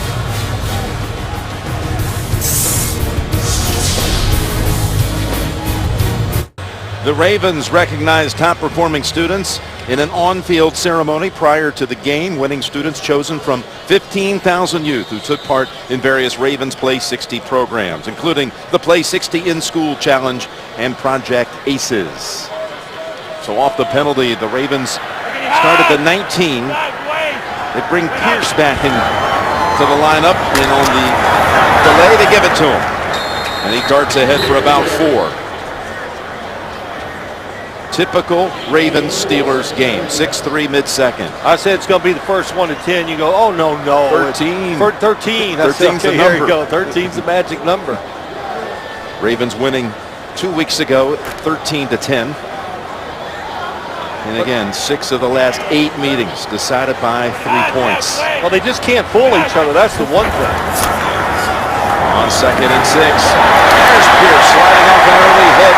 The Ravens recognized top-performing students in an on-field ceremony prior to the game. Winning students chosen from 15,000 youth who took part in various Ravens Play 60 programs, including the Play 60 In-School Challenge and Project ACES. So off the penalty, the Ravens started the 19. They bring Pierce back into the lineup, and on the delay, they give it to him. And he darts ahead for about 4. Typical Ravens-Steelers game. 6-3 mid-second. I said it's going to be the first 1 to 10. You go, oh, no. 13. 13. I said, 13's the okay, here you number. go. 13's the magic number. Ravens winning 2 weeks ago, 13-10. And again, 6 of the last 8 meetings decided by 3 points. Well, they just can't fool each other. That's the one thing. On 2nd and 6. There's Pierce sliding off an early hit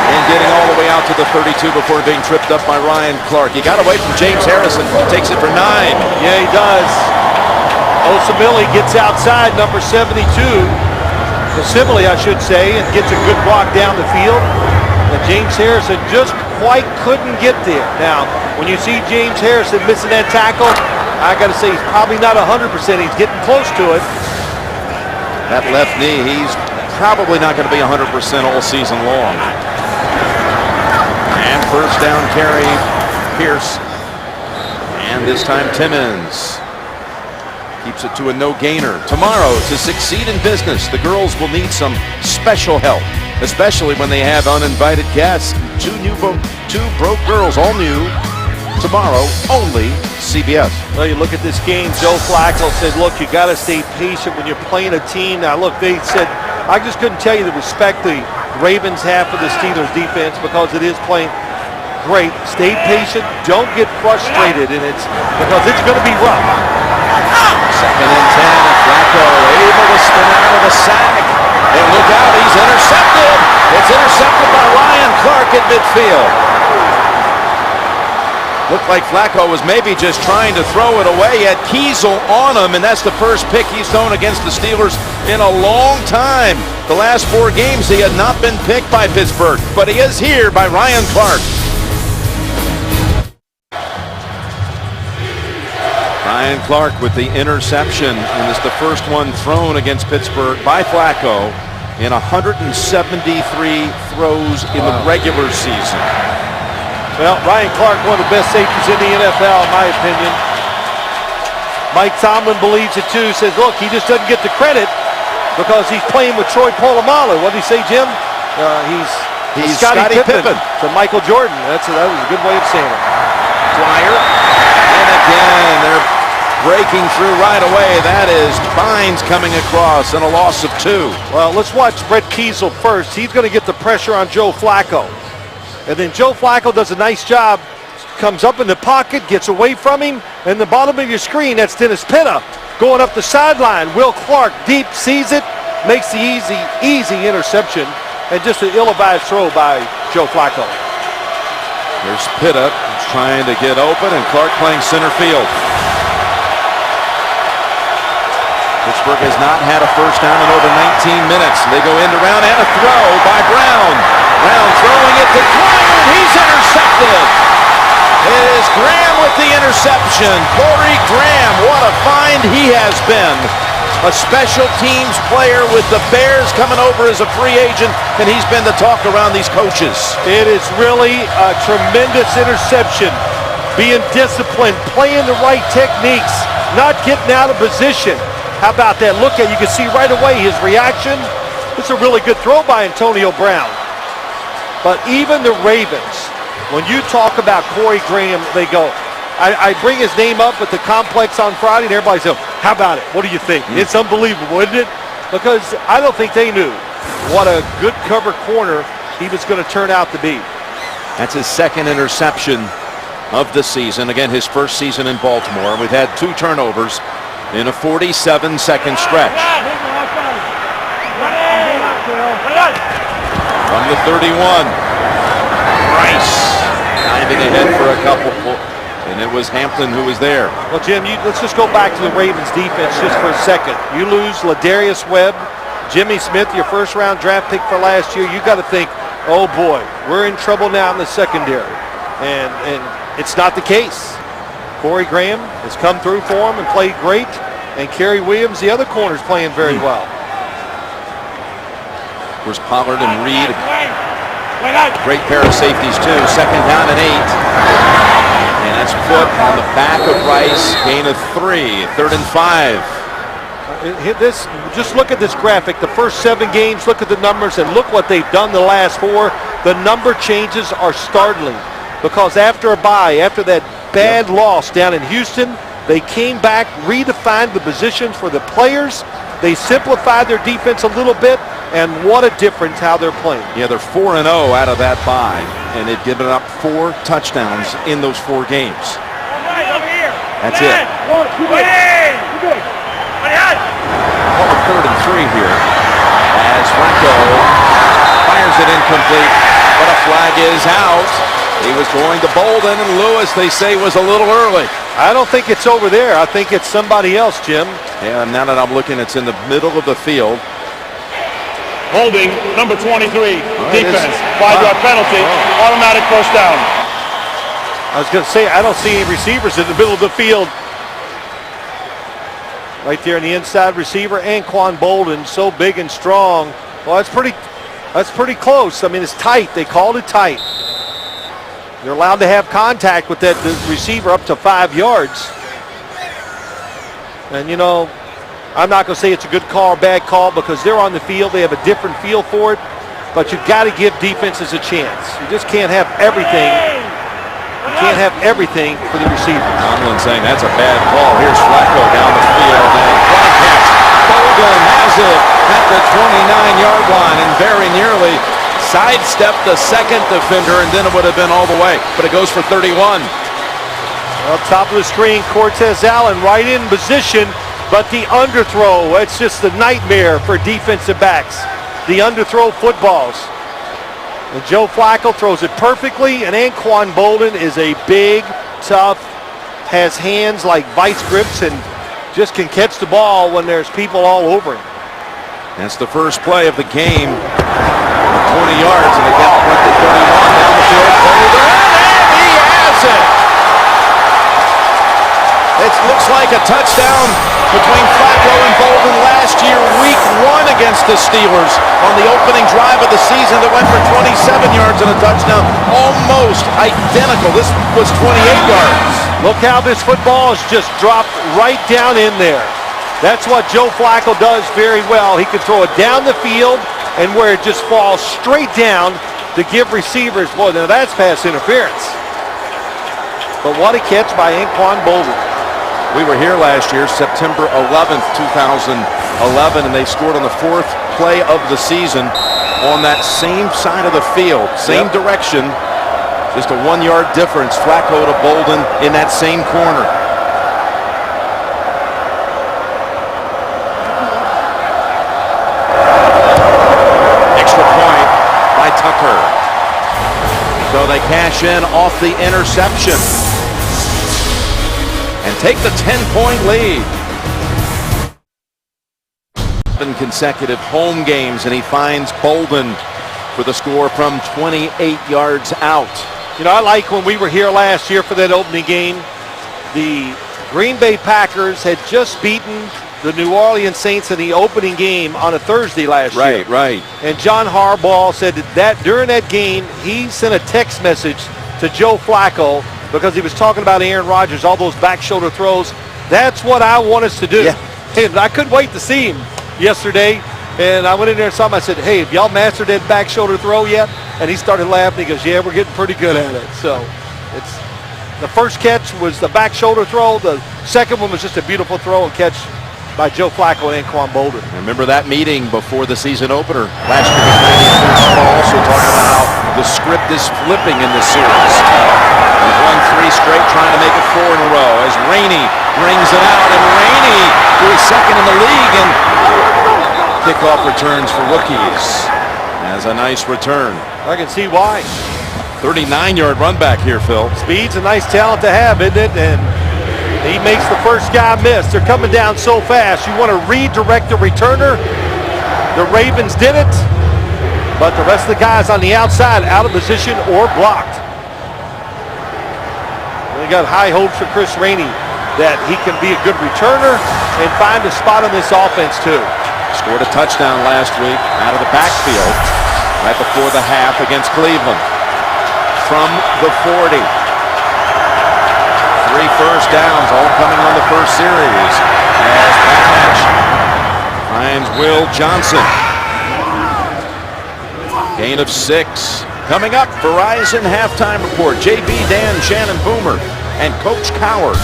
and getting all the way out to the 32 before being tripped up by Ryan Clark. He got away from James Harrison. He takes it for 9. Yeah, he does. Osamili gets outside number 72. Osamili, I should say, and gets a good block down the field. And James Harrison just quite couldn't get there. Now, when you see James Harrison missing that tackle, I got to say he's probably not 100%. He's getting close to it. That left knee, he's probably not going to be 100% all season long. And first down carry, Pierce. And this time Timmons keeps it to a no-gainer. Tomorrow, to succeed in business, the girls will need some special help, especially when they have uninvited guests. Two broke girls, all new. Tomorrow, only CBS. Well, you look at this game, Joe Flacco said, look, you got to stay patient when you're playing a team. Now, look, they said, I just couldn't tell you the respect the Ravens have for the Steelers defense because it is playing great. Stay patient. Don't get frustrated, and because it's going to be rough. 2nd and 10. Flacco able to spin out of the sack. It looks field. Looked like Flacco was maybe just trying to throw it away. He had Kiesel on him, and that's the first pick he's thrown against the Steelers in a long time. The last 4 games he had not been picked by Pittsburgh, but he is here by Ryan Clark. Ryan Clark with the interception, and it's the first one thrown against Pittsburgh by Flacco in 173 throws in the regular season. Well, Ryan Clark, one of the best safeties in the NFL, in my opinion. Mike Tomlin believes it too. Says, look, he just doesn't get the credit because he's playing with Troy Polamalu. What did he say, Jim? He's Scottie Pippen to Michael Jordan. That was a good way of saying it. Dwyer, and again they're breaking through right away. That is Bynes coming across, and a loss of 2. Well, let's watch Brett Kiesel first. He's going to get the pressure on Joe Flacco. And then Joe Flacco does a nice job, comes up in the pocket, gets away from him, and the bottom of your screen, that's Dennis Pitta going up the sideline. Will Clark deep sees it, makes the easy interception, and just an ill-advised throw by Joe Flacco. There's Pitta trying to get open, and Clark playing center field. Pittsburgh has not had a first down in over 19 minutes. They go into round, and a throw by Brown. Brown throwing it to Dwyer, and he's intercepted. It is Graham with the interception. Corey Graham, what a find he has been. A special teams player with the Bears coming over as a free agent, and he's been the talk around these coaches. It is really a tremendous interception. Being disciplined, playing the right techniques, not getting out of position. How about that? Look at, you can see right away his reaction. It's a really good throw by Antonio Brown. But even the Ravens, when you talk about Corey Graham, they go, I bring his name up at the complex on Friday, and everybody says, how about it? What do you think? It's unbelievable, isn't it? Because I don't think they knew what a good cover corner he was going to turn out to be. That's his second interception of the season. Again, his first season in Baltimore. We've had 2 turnovers in a 47-second stretch. From the 31, Rice diving ahead for a couple, and it was Hampton who was there. Well, Jim, let's just go back to the Ravens defense just for a second. You lose Ladarius Webb, Jimmy Smith, your first-round draft pick for last year. You got to think, oh boy, we're in trouble now in the secondary, and it's not the case. Corey Graham has come through for him and played great, and Kerry Williams, the other corner's playing very well. Where's Pollard and Reed? Great pair of safeties too. Second down and 8. And that's put on the back of Rice. Gain of 3. 3rd and 5. Just look at this graphic. The first 7 games, look at the numbers, and look what they've done the last 4. The number changes are startling because after a bye, after that bad loss down in Houston, they came back, redefined the positions for the players. They simplified their defense a little bit, and what a difference how they're playing. Yeah, they're 4-0 out of that bye, and they've given up 4 touchdowns in those 4 games. That's it. Call it 3rd and 3 here as Flacco fires it incomplete, but a flag is out. He was going to Bolden, and Lewis, they say, was a little early. I don't think it's over there. I think it's somebody else, Jim. Yeah, now that I'm looking, it's in the middle of the field. Holding, number 23, defense, 5-yard penalty, automatic first down. I was going to say, I don't see any receivers in the middle of the field. Right there in the inside receiver, Anquan Bolden, so big and strong. Well, that's pretty close. I mean, it's tight. They called it tight. You're allowed to have contact with that receiver up to 5 yards. And, you know, I'm not going to say it's a good call or bad call because they're on the field. They have a different feel for it. But you've got to give defenses a chance. You just can't have everything. You can't have everything for the receiver. Tomlin saying that's a bad call. Here's Flacco down the field. And Broadcast. Bolden has it at the 29-yard line and very nearly sidestepped the second defender, and then it would have been all the way. But it goes for 31. Up top of the screen, Cortez Allen right in position, but the underthrow, it's just a nightmare for defensive backs. The underthrow footballs. And Joe Flacco throws it perfectly, and Anquan Bolden is a big, tough, has hands like vice grips, and just can catch the ball when there's people all over him. That's the first play of the game. 20 yards, and they get right to 31 down the field. Bolden, and he has it. It looks like a touchdown between Flacco and Bolden last year, week 1 against the Steelers on the opening drive of the season that went for 27 yards and a touchdown. Almost identical. This was 28 yards. Look how this football is just dropped right down in there. That's what Joe Flacco does very well. He can throw it down the field and where it just falls straight down to give receivers, boy, now that's pass interference. But what a catch by Anquan Bolden. We were here last year, September 11th, 2011, and they scored on the 4th play of the season on that same side of the field, same direction, just a 1-yard difference. Flacco to Bolden in that same corner. Extra point by Tucker. So they cash in off the interception and take the 10-point lead. 7 consecutive home games, and he finds Bolden for the score from 28 yards out. You know, I like when we were here last year for that opening game, the Green Bay Packers had just beaten the New Orleans Saints in the opening game on a Thursday last year. Right. And John Harbaugh said that during that game, he sent a text message to Joe Flacco because he was talking about Aaron Rodgers, all those back shoulder throws. That's what I want us to do. Yeah. And I couldn't wait to see him yesterday. And I went in there and saw him. I said, hey, have y'all mastered that back shoulder throw yet? And he started laughing. He goes, yeah, we're getting pretty good at it. So it's the first catch was the back shoulder throw. The second one was just a beautiful throw and catch by Joe Flacco and Anquan Bolden. Remember that meeting before the season opener last year with also talking about how the script is flipping in this series. We've won 3 straight, trying to make it 4 in a row as Rainey brings it out, and Rainey, who is second in the league in kickoff returns for rookies, has a nice return. I can see why. 39-yard run back here, Phil. Speed's a nice talent to have, isn't it? And he makes the first guy miss. They're coming down so fast. You want to redirect the returner. The Ravens did it, but the rest of the guys on the outside out of position or blocked. We got high hopes for Chris Rainey that he can be a good returner and find a spot on this offense too. Scored a touchdown last week out of the backfield right before the half against Cleveland. From the 40. 3 first downs, all coming on the first series. As Patch finds Will Johnson. Gain of 6. Coming up, Verizon Halftime Report. JB, Dan, Shannon Boomer, and Coach Cowher.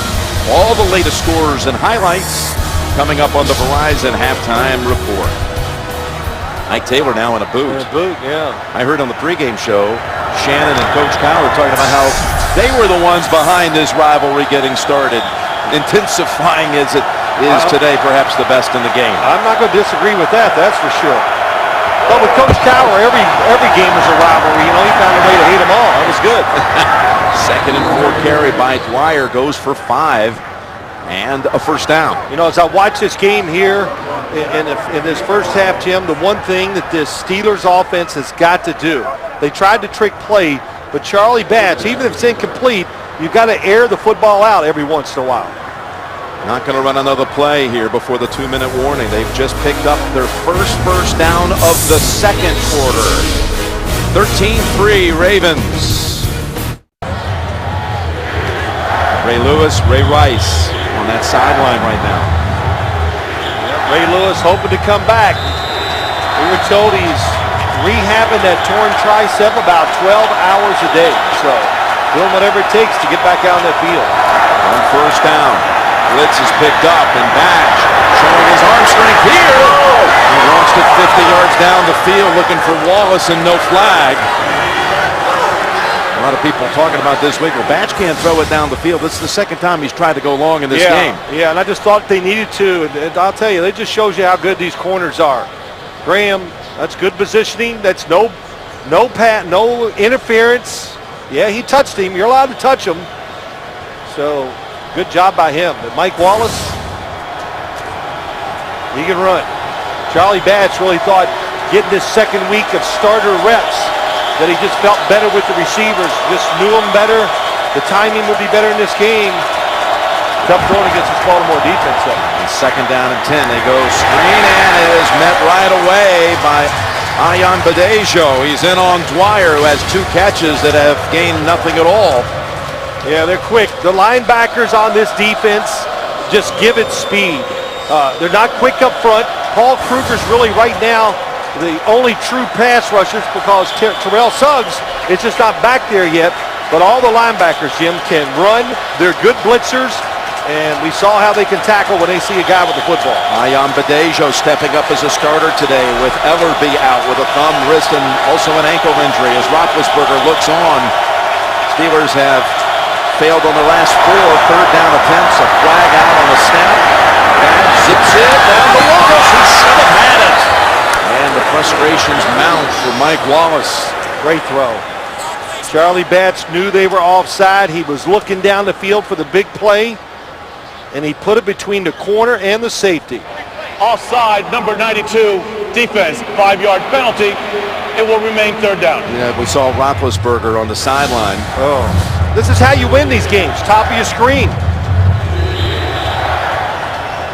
All the latest scores and highlights coming up on the Verizon Halftime Report. Ike Taylor now in a boot. In a boot, yeah. I heard on the pregame show, Shannon and Coach Cowher talking about how they were the ones behind this rivalry getting started, intensifying as it is today, perhaps the best in the game. I'm not going to disagree with that, that's for sure. But with Coach Cowher, every game is a rivalry. You know, he found a way to hate them all. That was good. 2nd and 4 carry by Dwyer goes for 5 and a first down. You know, as I watch this game here in this first half, Jim, the one thing that this Steelers offense has got to do, they tried to trick play, but Charlie Batch, even if it's incomplete, you've got to air the football out every once in a while. Not going to run another play here before the 2-minute warning. They've just picked up their first down of the second quarter. 13-3 Ravens. Ray Lewis, Ray Rice on that sideline right now. Ray Lewis hoping to come back. We were told he's rehabbing that torn tricep about 12 hours a day. So doing whatever it takes to get back out on that field. On first down, blitz is picked up, and Batch showing his arm strength here. He launched it 50 yards down the field looking for Wallace, and no flag. A lot of people talking about this week. Well, Batch can't throw it down the field. This is the second time he's tried to go long in this game. Yeah, and I just thought they needed to. And I'll tell you, it just shows you how good these corners are. Graham, that's good positioning. That's no no interference. Yeah, he touched him. You're allowed to touch him. So good job by him. But Mike Wallace, he can run. Charlie Batch really thought getting this second week of starter reps that he just felt better with the receivers, just knew them better. The timing would be better in this game. Tough throwing against this Baltimore defense. And second down and 10, they go screen, and it is met right away by Ayan Badejo. He's in on Dwyer, who has 2 catches that have gained nothing at all. Yeah, they're quick. The linebackers on this defense just give it speed. They're not quick up front. Paul Kruger's really right now the only true pass rushers because Terrell Suggs is just not back there yet. But all the linebackers, Jim, can run. They're good blitzers. And we saw how they can tackle when they see a guy with the football. Ayan Badejo stepping up as a starter today with Ellerby out with a thumb, wrist, and also an ankle injury as Roethlisberger looks on. Steelers have failed on the last 4 third down attempts. A flag out on the snap. That zips it down the Wallace. He should have had it. And the frustrations mount for Mike Wallace. Great throw. Charlie Batch knew they were offside. He was looking down the field for the big play. And he put it between the corner and the safety. Offside, number 92, defense, 5-yard penalty. It will remain third down. Yeah, we saw Roethlisberger on the sideline. Oh, this is how you win these games. Top of your screen.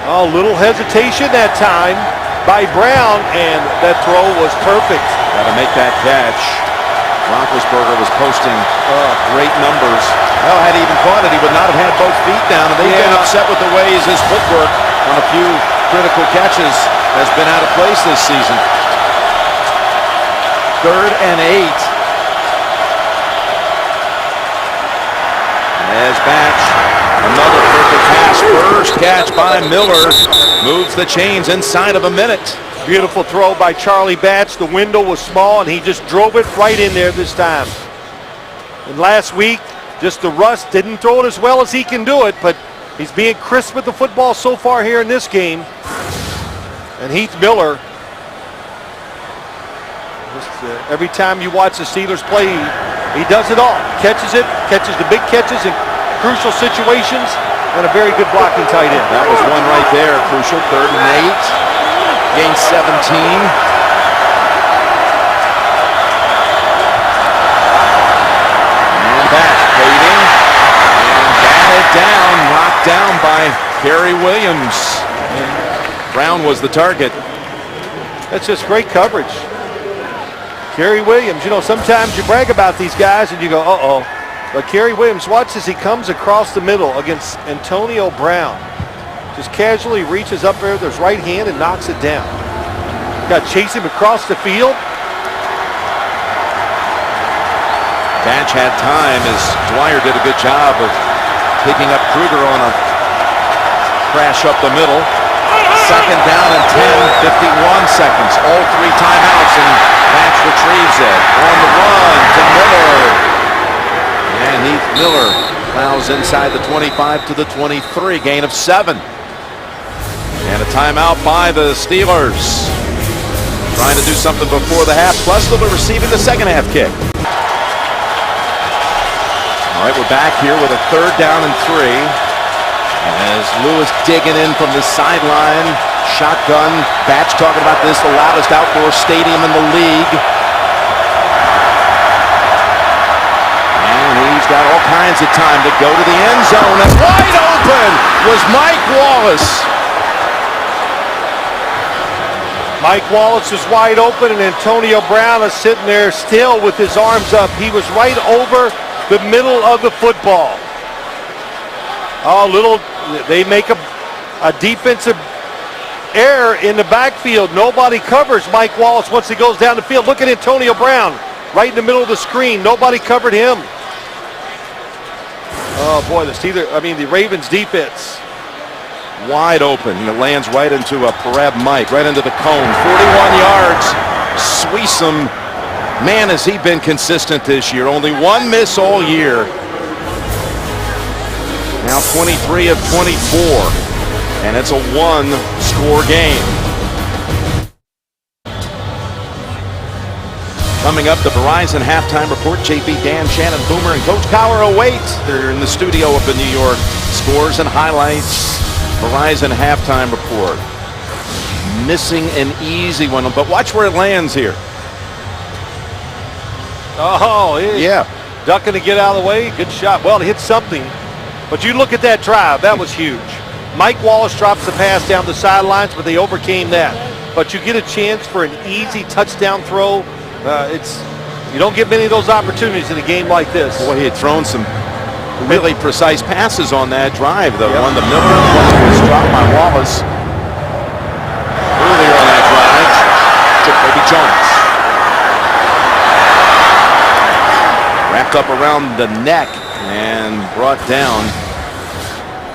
Oh, little hesitation that time by Brown, and that throw was perfect. Got to make that catch. Roethlisberger was posting great numbers. Well, had he even caught it, he would not have had both feet down. And they've been upset with the ways his footwork on a few critical catches has been out of place this season. 3rd and 8. As Batch, another perfect pass. First catch by Miller. Moves the chains inside of a minute. Beautiful throw by Charlie Batch. The window was small, and he just drove it right in there this time. And last week, just the rust, didn't throw it as well as he can do it, but he's being crisp with the football so far here in this game. And Heath Miller, just, every time you watch the Steelers play, he does it all. Catches it, catches the big catches in crucial situations, and a very good blocking tight end. That was one right there, crucial. 3rd and 8. Gain 17. And back, waiting. And batted down, knocked down by Kerry Williams. Brown was the target. That's just great coverage. Kerry Williams, you know, sometimes you brag about these guys and you go, uh-oh. But Kerry Williams, watch as he comes across the middle against Antonio Brown. Just casually reaches up there with his right hand and knocks it down. Got to chase him across the field. Batch had time as Dwyer did a good job of picking up Kruger on a crash up the middle. 2nd down and 10, 51 seconds. All 3 timeouts, and Batch retrieves it. On the run to Miller. And Heath Miller plows inside the 25 to the 23, gain of 7. And a timeout by the Steelers. Trying to do something before the half, plus they'll be receiving the second half kick. All right, we're back here with a 3rd down and 3. As Lewis digging in from the sideline, shotgun. Batch talking about this, the loudest outdoor stadium in the league. And he's got all kinds of time to go to the end zone. And wide open was Mike Wallace. Mike Wallace is wide open, and Antonio Brown is sitting there still with his arms up. He was right over the middle of the football. They make a defensive error in the backfield. Nobody covers Mike Wallace once he goes down the field. Look at Antonio Brown right in the middle of the screen. Nobody covered him. Oh boy, the Ravens defense. Wide open. It lands right into a Parab Mike, right into the cone. 41 yards. Sweesum, man, has he been consistent this year. Only 1 miss all year. Now 23 of 24. And it's a 1-score game. Coming up, the Verizon halftime report. JB, Dan, Shannon, Boomer, and Coach Collar await. They're in the studio up in New York. Scores and highlights. Verizon halftime report. Missing an easy one, but watch where it lands here. Oh, Yeah. ducking to get out of the way. Good shot. Well, it hit something. But you look at that drive. That was huge. Mike Wallace drops the pass down the sidelines, but they overcame that. But you get a chance for an easy touchdown throw. You don't get many of those opportunities in a game like this. Boy, he had thrown some really precise passes on that drive. The one to Miller, one was dropped by Wallace earlier on that drive. Jacoby Jones. Wrapped up around the neck and brought down.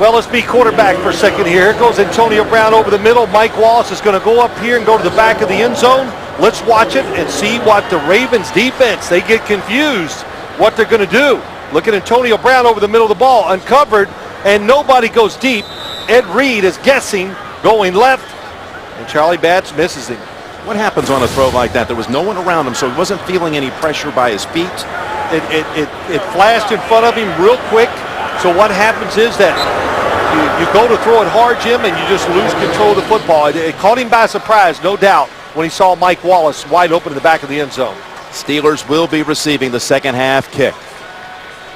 Well, let's be quarterback for a second here. Here goes Antonio Brown over the middle. Mike Wallace is going to go up here and go to the back of the end zone. Let's watch it and see what the Ravens defense, they get confused what they're going to do. Look at Antonio Brown over the middle of the ball, uncovered, and nobody goes deep. Ed Reed is guessing, going left, and Charlie Batch misses him. What happens on a throw like that? There was no one around him, so he wasn't feeling any pressure by his feet. It flashed in front of him real quick. So what happens is that you go to throw it hard, Jim, and you just lose control of the football. It caught him by surprise, no doubt, when he saw Mike Wallace wide open in the back of the end zone. Steelers will be receiving the second half kick.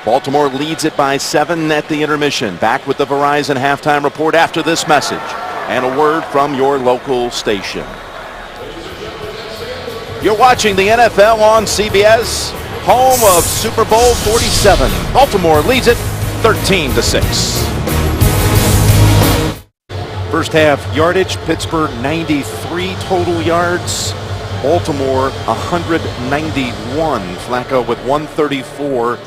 Baltimore leads it by 7 at the intermission. Back with the Verizon halftime report after this message and a word from your local station. You're watching the NFL on CBS, home of Super Bowl 47. Baltimore leads it 13-6. First half yardage, Pittsburgh 93 total yards. Baltimore 191. Flacco with 134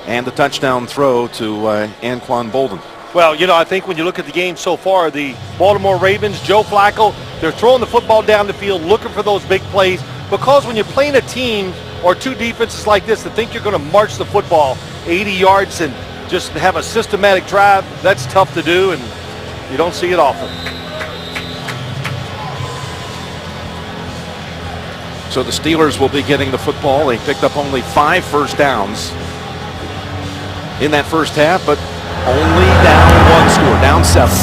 and the touchdown throw to Anquan Boldin. Well, you know, I think when you look at the game so far, the Baltimore Ravens, Joe Flacco, they're throwing the football down the field, looking for those big plays. Because when you're playing a team or two defenses like this that think you're going to march the football 80 yards and just have a systematic drive, that's tough to do, and you don't see it often. So the Steelers will be getting the football. They picked up only 5 first downs in that first half, but only down 1 score, down 7.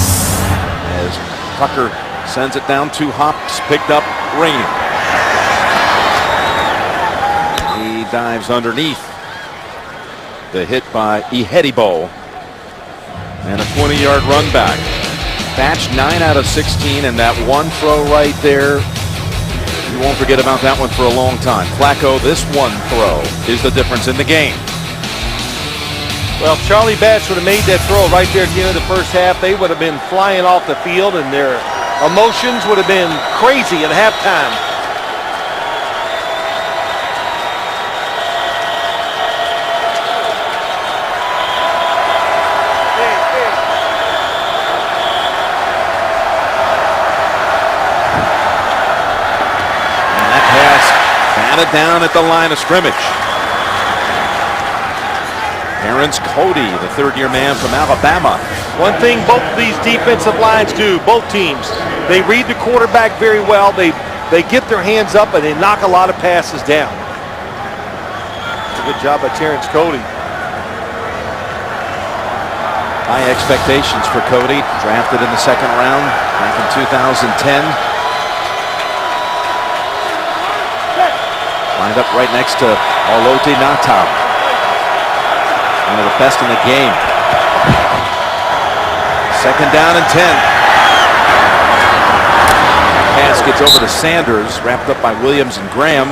As Tucker sends it down 2 hops, picked up Rainey. He dives underneath. The hit by Ihedibo. And a 20-yard run back. Batch 9 out of 16, and that one throw right there, you won't forget about that one for a long time. Flacco, this one throw is the difference in the game. Well, if Charlie Batch would have made that throw right there at the end of the first half, they would have been flying off the field, and their emotions would have been crazy at halftime. Down at the line of scrimmage. Terrence Cody, the third-year man from Alabama. One thing both of these defensive lines do, both teams, they read the quarterback very well. They get their hands up and they knock a lot of passes down. It's a good job by Terrence Cody. High expectations for Cody, drafted in the second round back in 2010. Lined up right next to Olote Natal. One of the best in the game. Second down and 10. Pass gets over to Sanders, wrapped up by Williams and Graham.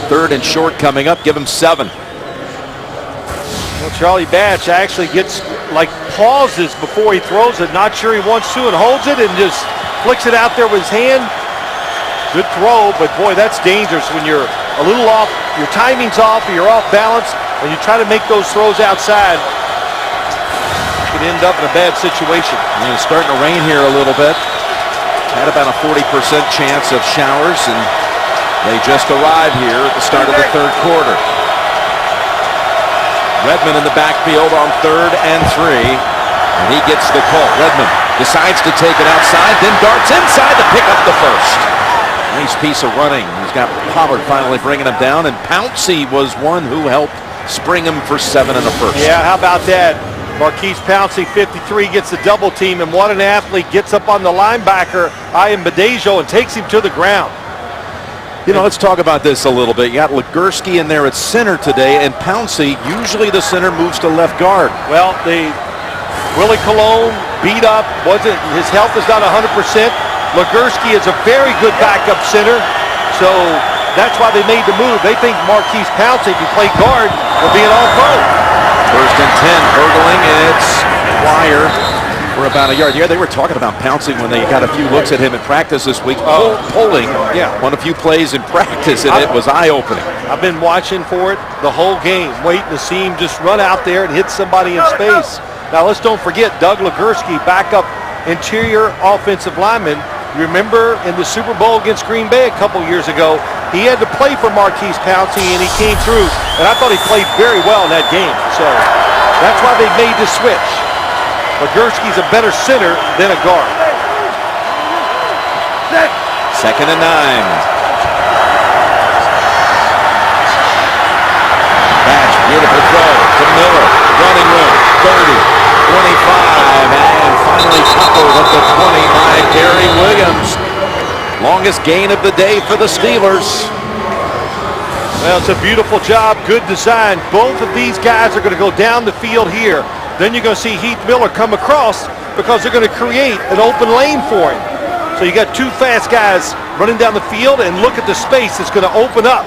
Third and short coming up, give him 7. Well, Charlie Batch actually gets, pauses before he throws it. Not sure he wants to, and holds it and just flicks it out there with his hand. Good throw, but boy, that's dangerous when you're a little off, your timing's off, or you're off balance, and you try to make those throws outside. You could end up in a bad situation. And it's starting to rain here a little bit. Had about a 40% chance of showers, and they just arrived here at the start of the third quarter. Redmond in the backfield on 3rd and 3, and he gets the call. Redmond decides to take it outside, then darts inside to pick up the first. Nice piece of running as got Pollard finally bringing him down, and Pouncey was one who helped spring him for 7 in the first. Yeah, how about that? Marquise Pouncey, 53, gets the double team, and what an athlete, gets up on the linebacker, Ian Badejo, and takes him to the ground. You know, let's talk about this a little bit. You got Legursky in there at center today, and Pouncey, usually the center moves to left guard. Well, Willie Colon beat up, his health is not 100%. Legursky is a very good backup center, so that's why they made the move. They think Marquise Pouncey, if he played guard, will be an all-pro. First and 10, hurdling, it's Dwyer for about a yard. Yeah, they were talking about Pouncey when they got a few looks at him in practice this week. Polling won a few plays in practice, and it was eye-opening. I've been watching for it the whole game, waiting to see him just run out there and hit somebody in space. Now, let's don't forget Doug Legursky, backup interior offensive lineman. You remember in the Super Bowl against Green Bay a couple years ago, he had to play for Marquise Pouncey, and he came through. And I thought he played very well in that game. So that's why they made the switch. Legursky's a better center than a guard. Second and 9. Batch, beautiful throw to Miller. Running room, 30. 25, and finally tackled at the 20 by Gary Williams. Longest gain of the day for the Steelers. Well, it's a beautiful job, good design. Both of these guys are going to go down the field here. Then you're going to see Heath Miller come across because they're going to create an open lane for him. So you got two fast guys running down the field, and look at the space that's going to open up.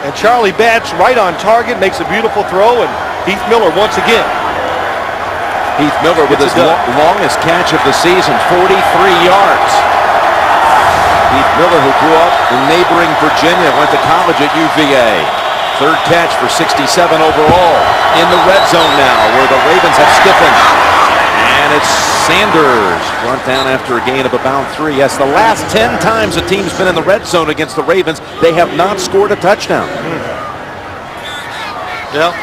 And Charlie Batch right on target, makes a beautiful throw, and Heath Miller once again. Heath Miller with his longest catch of the season, 43 yards. Heath Miller, who grew up in neighboring Virginia, went to college at UVA. Third catch for 67 overall. In the red zone now, where the Ravens have stiffened. And it's Sanders, brought down after a gain of about 3. Yes, the last 10 times a team's been in the red zone against the Ravens, they have not scored a touchdown. Yeah,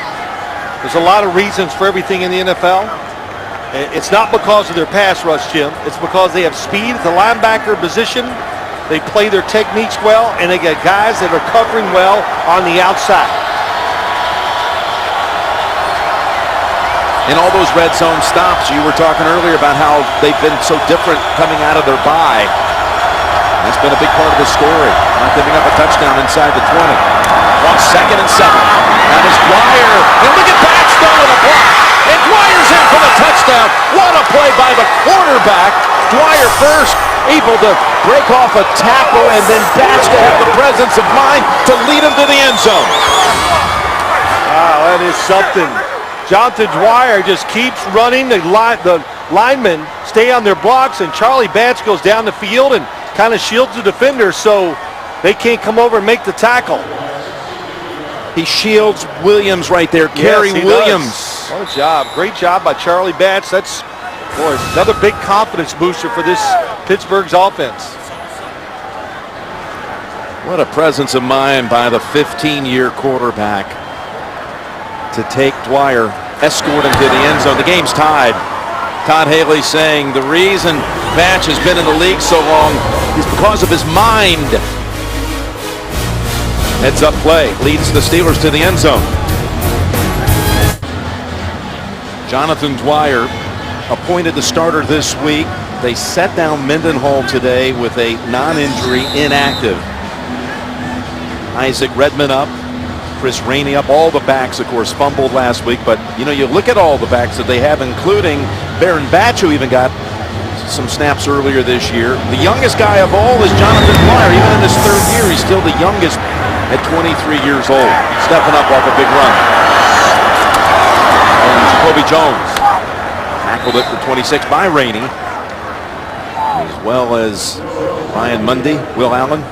there's a lot of reasons for everything in the NFL. It's not because of their pass rush, Jim. It's because they have speed at the linebacker position. They play their techniques well, and they get guys that are covering well on the outside. In all those red zone stops, you were talking earlier about how they've been so different coming out of their bye. That's been a big part of the story. Not giving up a touchdown inside the 20. On 2nd and 7. That is Dwyer. And look at Batchstone on the block. And Dwyer's in for the touchdown. What a play by the quarterback. Dwyer first, able to break off a tackle, and then Batch to have the presence of mind to lead him to the end zone. Wow, that is something. Jonathan Dwyer just keeps running. The linemen stay on their blocks, and Charlie Batch goes down the field and kind of shields the defender so they can't come over and make the tackle. He shields Williams right there. Gary Williams. Does. What a job. Great job by Charlie Batch. That's, boy, another big confidence booster for this Pittsburgh's offense. What a presence of mind by the 15-year quarterback to take Dwyer, escort him to the end zone. The game's tied. Todd Haley saying the reason Batch has been in the league so long is because of his mind. Heads up play leads the Steelers to the end zone. Jonathan Dwyer appointed the starter this week. They set down Mendenhall today with a non-injury inactive. Isaac Redman up, Chris Rainey up. All the backs, of course, fumbled last week, but you know, you look at all the backs that they have, including Baron Batch, who even got some snaps earlier this year. The youngest guy of all is Jonathan Dwyer. Even in his third year, he's still the youngest at 23 years old, stepping up off a big run. And Jacoby Jones tackled it for 26 by Rainey, as well as Ryan Mundy, Will Allen.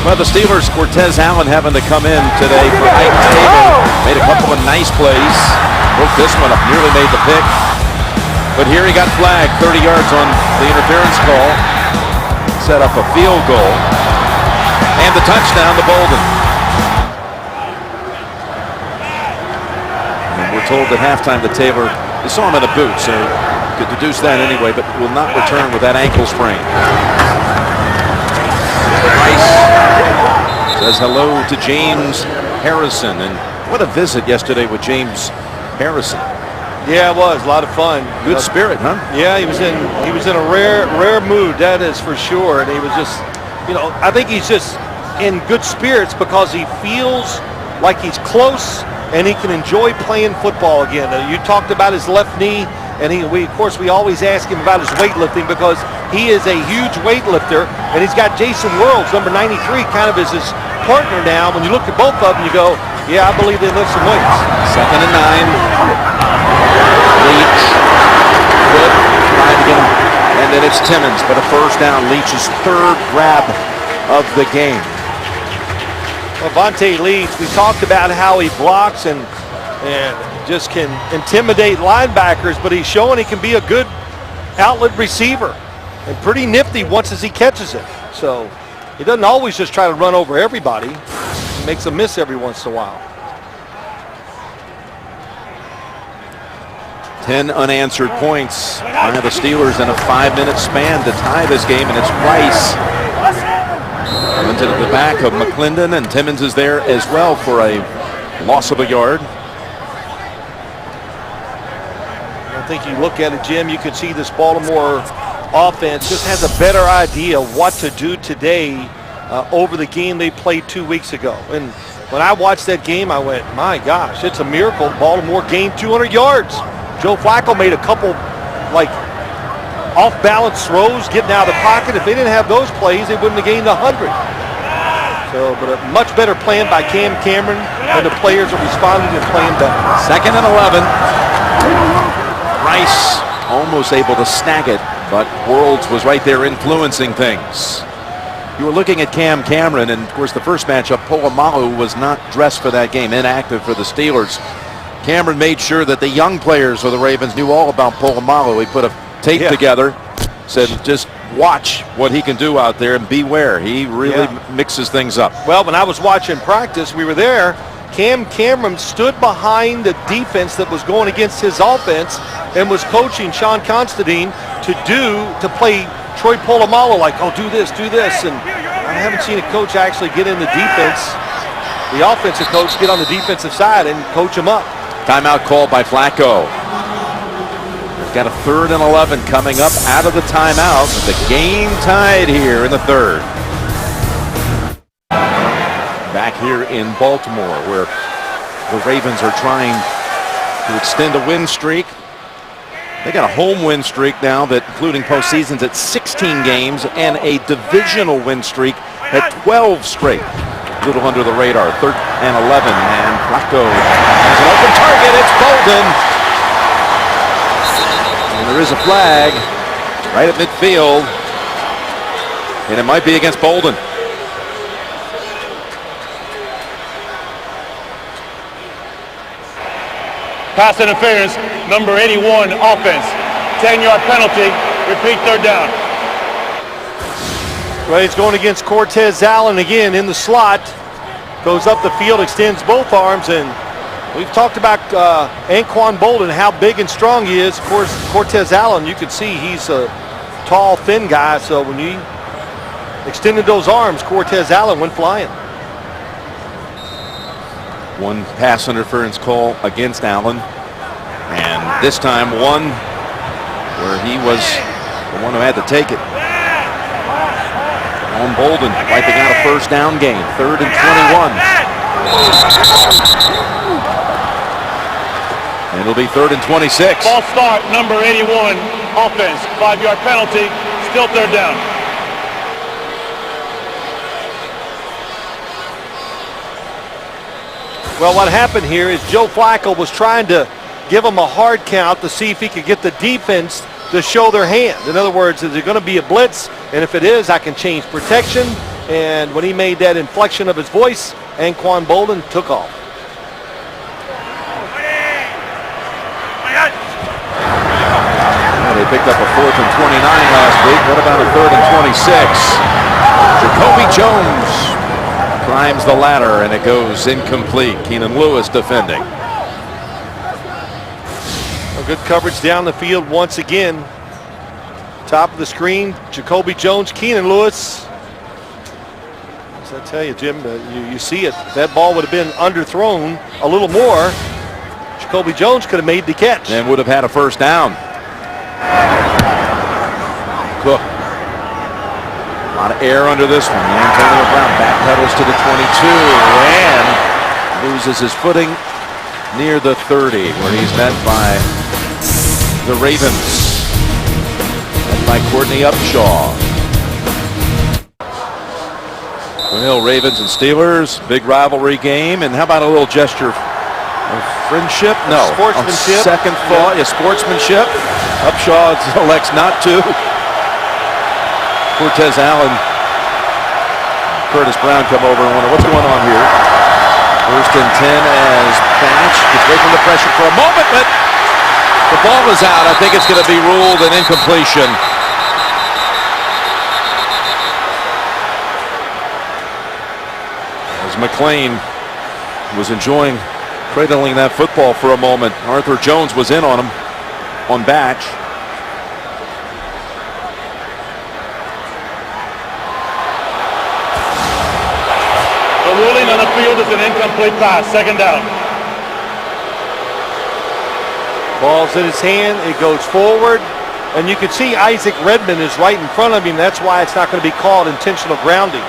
Well, the Steelers, Cortez Allen having to come in today for Ike Taylor. Made a couple of nice plays. Broke this one up, nearly made the pick. But here he got flagged, 30 yards on the interference call. Set up a field goal. And the touchdown to Bolden. And we're told at halftime that Taylor, they saw him in a boot, so could deduce that anyway, but will not return with that ankle sprain. Says hello to James Harrison. And what a visit yesterday with James Harrison. Yeah, it was a lot of fun. Good spirit, huh? Yeah, he was in a rare mood, that is for sure. And he was just, I think he's just in good spirits because he feels like he's close and he can enjoy playing football again. You talked about his left knee, and we always ask him about his weightlifting because he is a huge weightlifter, and he's got Jason Worlds, number 93, kind of as his partner now. When you look at both of them, you go, yeah, I believe they lift some weights. 2nd and 9. Leach, good, trying to get him, and then it's Timmons, but a first down. Leach's 3rd grab of the game. Well, Vontae Leach, we talked about how he blocks and just can intimidate linebackers, but he's showing he can be a good outlet receiver and pretty nifty once as he catches it. So he doesn't always just try to run over everybody. He makes a miss every once in a while. 10 unanswered points by the Steelers in a 5-minute span to tie this game, and it's Rice into the back of McClendon, and Timmons is there as well for a loss of a yard. I think you look at it, Jim, you can see this Baltimore offense just has a better idea what to do today over the game they played 2 weeks ago. And when I watched that game, I went, my gosh, it's a miracle. Baltimore gained 200 yards. Joe Flacco made a couple off-balance throws getting out of the pocket. If they didn't have those plays, they wouldn't have gained 100. So, but a much better plan by Cam Cameron, and the players are responding and playing better. 2nd and 11. Rice almost able to snag it, but Worlds was right there influencing things. You were looking at Cam Cameron, and of course the first matchup, Polamalu was not dressed for that game, inactive for the Steelers. Cameron made sure that the young players for the Ravens knew all about Polamalu. He put a tape together, said just watch what he can do out there and beware. He really mixes things up. Well, when I was watching practice, we were there. Cam Cameron stood behind the defense that was going against his offense and was coaching Sean Constantine to play Troy Polamalu like, oh, do this. And I haven't seen a coach actually get in the defense, the offensive coach get on the defensive side and coach him up. Timeout called by Flacco. We've got a 3rd and 11 coming up out of the timeout. The game tied here in the 3rd. Back here in Baltimore, where the Ravens are trying to extend a win streak. They got a home win streak now that, including postseasons, at 16 games, and a divisional win streak at 12 straight. A little under the radar. 3rd and 11, and Flacco has an open target. It's Bolden. And there is a flag right at midfield, and it might be against Bolden. Pass interference, number 81, offense. 10-yard penalty, repeat 3rd down. Well, he's going against Cortez Allen again in the slot. Goes up the field, extends both arms, and we've talked about Anquan Bolden, how big and strong he is. Of course, Cortez Allen, you can see he's a tall, thin guy, so when he extended those arms, Cortez Allen went flying. One pass interference call against Allen, and this time one where he was the one who had to take it. On Bolden, wiping out a first down gain, 3rd and 21. And it'll be 3rd and 26. False start, number 81, offense. 5-yard penalty, still 3rd down. Well, what happened here is Joe Flacco was trying to give him a hard count to see if he could get the defense to show their hand. In other words, is there going to be a blitz? And if it is, I can change protection. And when he made that inflection of his voice, Anquan Bolden took off. Well, they picked up a 4th and 29 last week. What about a 3rd and 26? Jacoby Jones climbs the ladder, and it goes incomplete. Keenan Lewis defending. Good coverage down the field once again. Top of the screen, Jacoby Jones, Keenan Lewis. So I tell you, Jim, you see it. That ball would have been underthrown a little more. Jacoby Jones could have made the catch. And would have had a first down. Cook. A lot of air under this one. Antonio Brown backpedals to the 22 and loses his footing near the 30, where he's met by the Ravens. Led by Courtney Upshaw. Well, Ravens and Steelers, big rivalry game. And how about a little gesture of friendship? No. Sportsmanship. Second thought, yeah, sportsmanship. Upshaw elects not to. Cortez Allen, Curtis Brown come over and wonder what's going on here. First and 10 as Batch gets away from the pressure for a moment, but the ball is out. I think it's going to be ruled an incompletion. McLean was enjoying cradling that football for a moment. Arthur Jones was in on him on Batch. The ruling on the field is an incomplete pass. Second down. Ball's in his hand. It goes forward. And you can see Isaac Redmond is right in front of him. That's why it's not going to be called intentional grounding.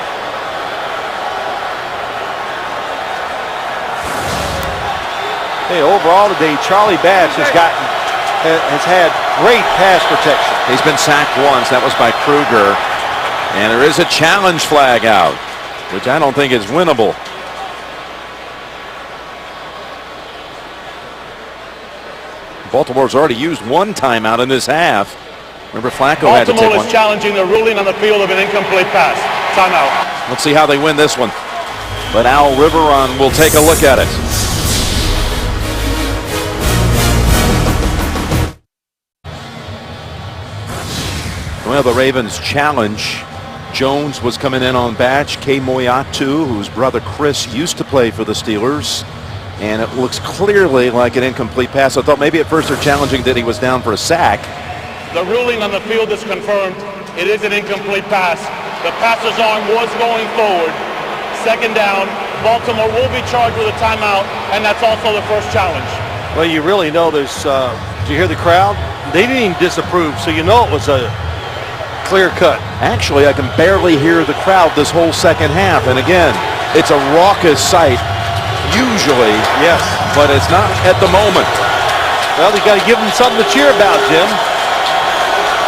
Hey, overall today, Charlie Batch has had great pass protection. He's been sacked once. That was by Kruger. And there is a challenge flag out, which I don't think is winnable. Baltimore's already used one timeout in this half. Remember, Flacco had to take Baltimore one. is challenging the ruling on the field of an incomplete pass. Timeout. Let's see how they win this one. But Al Riveron will take a look at it. Well, the Ravens challenge. Jones was coming in on Batch. Kay Moyatu, whose brother Chris used to play for the Steelers. And it looks clearly like an incomplete pass. I thought maybe at first they're challenging that he was down for a sack. The ruling on the field is confirmed. It is an incomplete pass. The passer's arm was going forward. Second down. Baltimore will be charged with a timeout, and that's also the first challenge. Well, you really know there's, did you hear the crowd? They didn't even disapprove, so you know it was a clear cut. Actually, I can barely hear the crowd this whole second half. And again, it's a raucous sight, usually. Yes. But it's not at the moment. Well, you got to give them something to cheer about, Jim.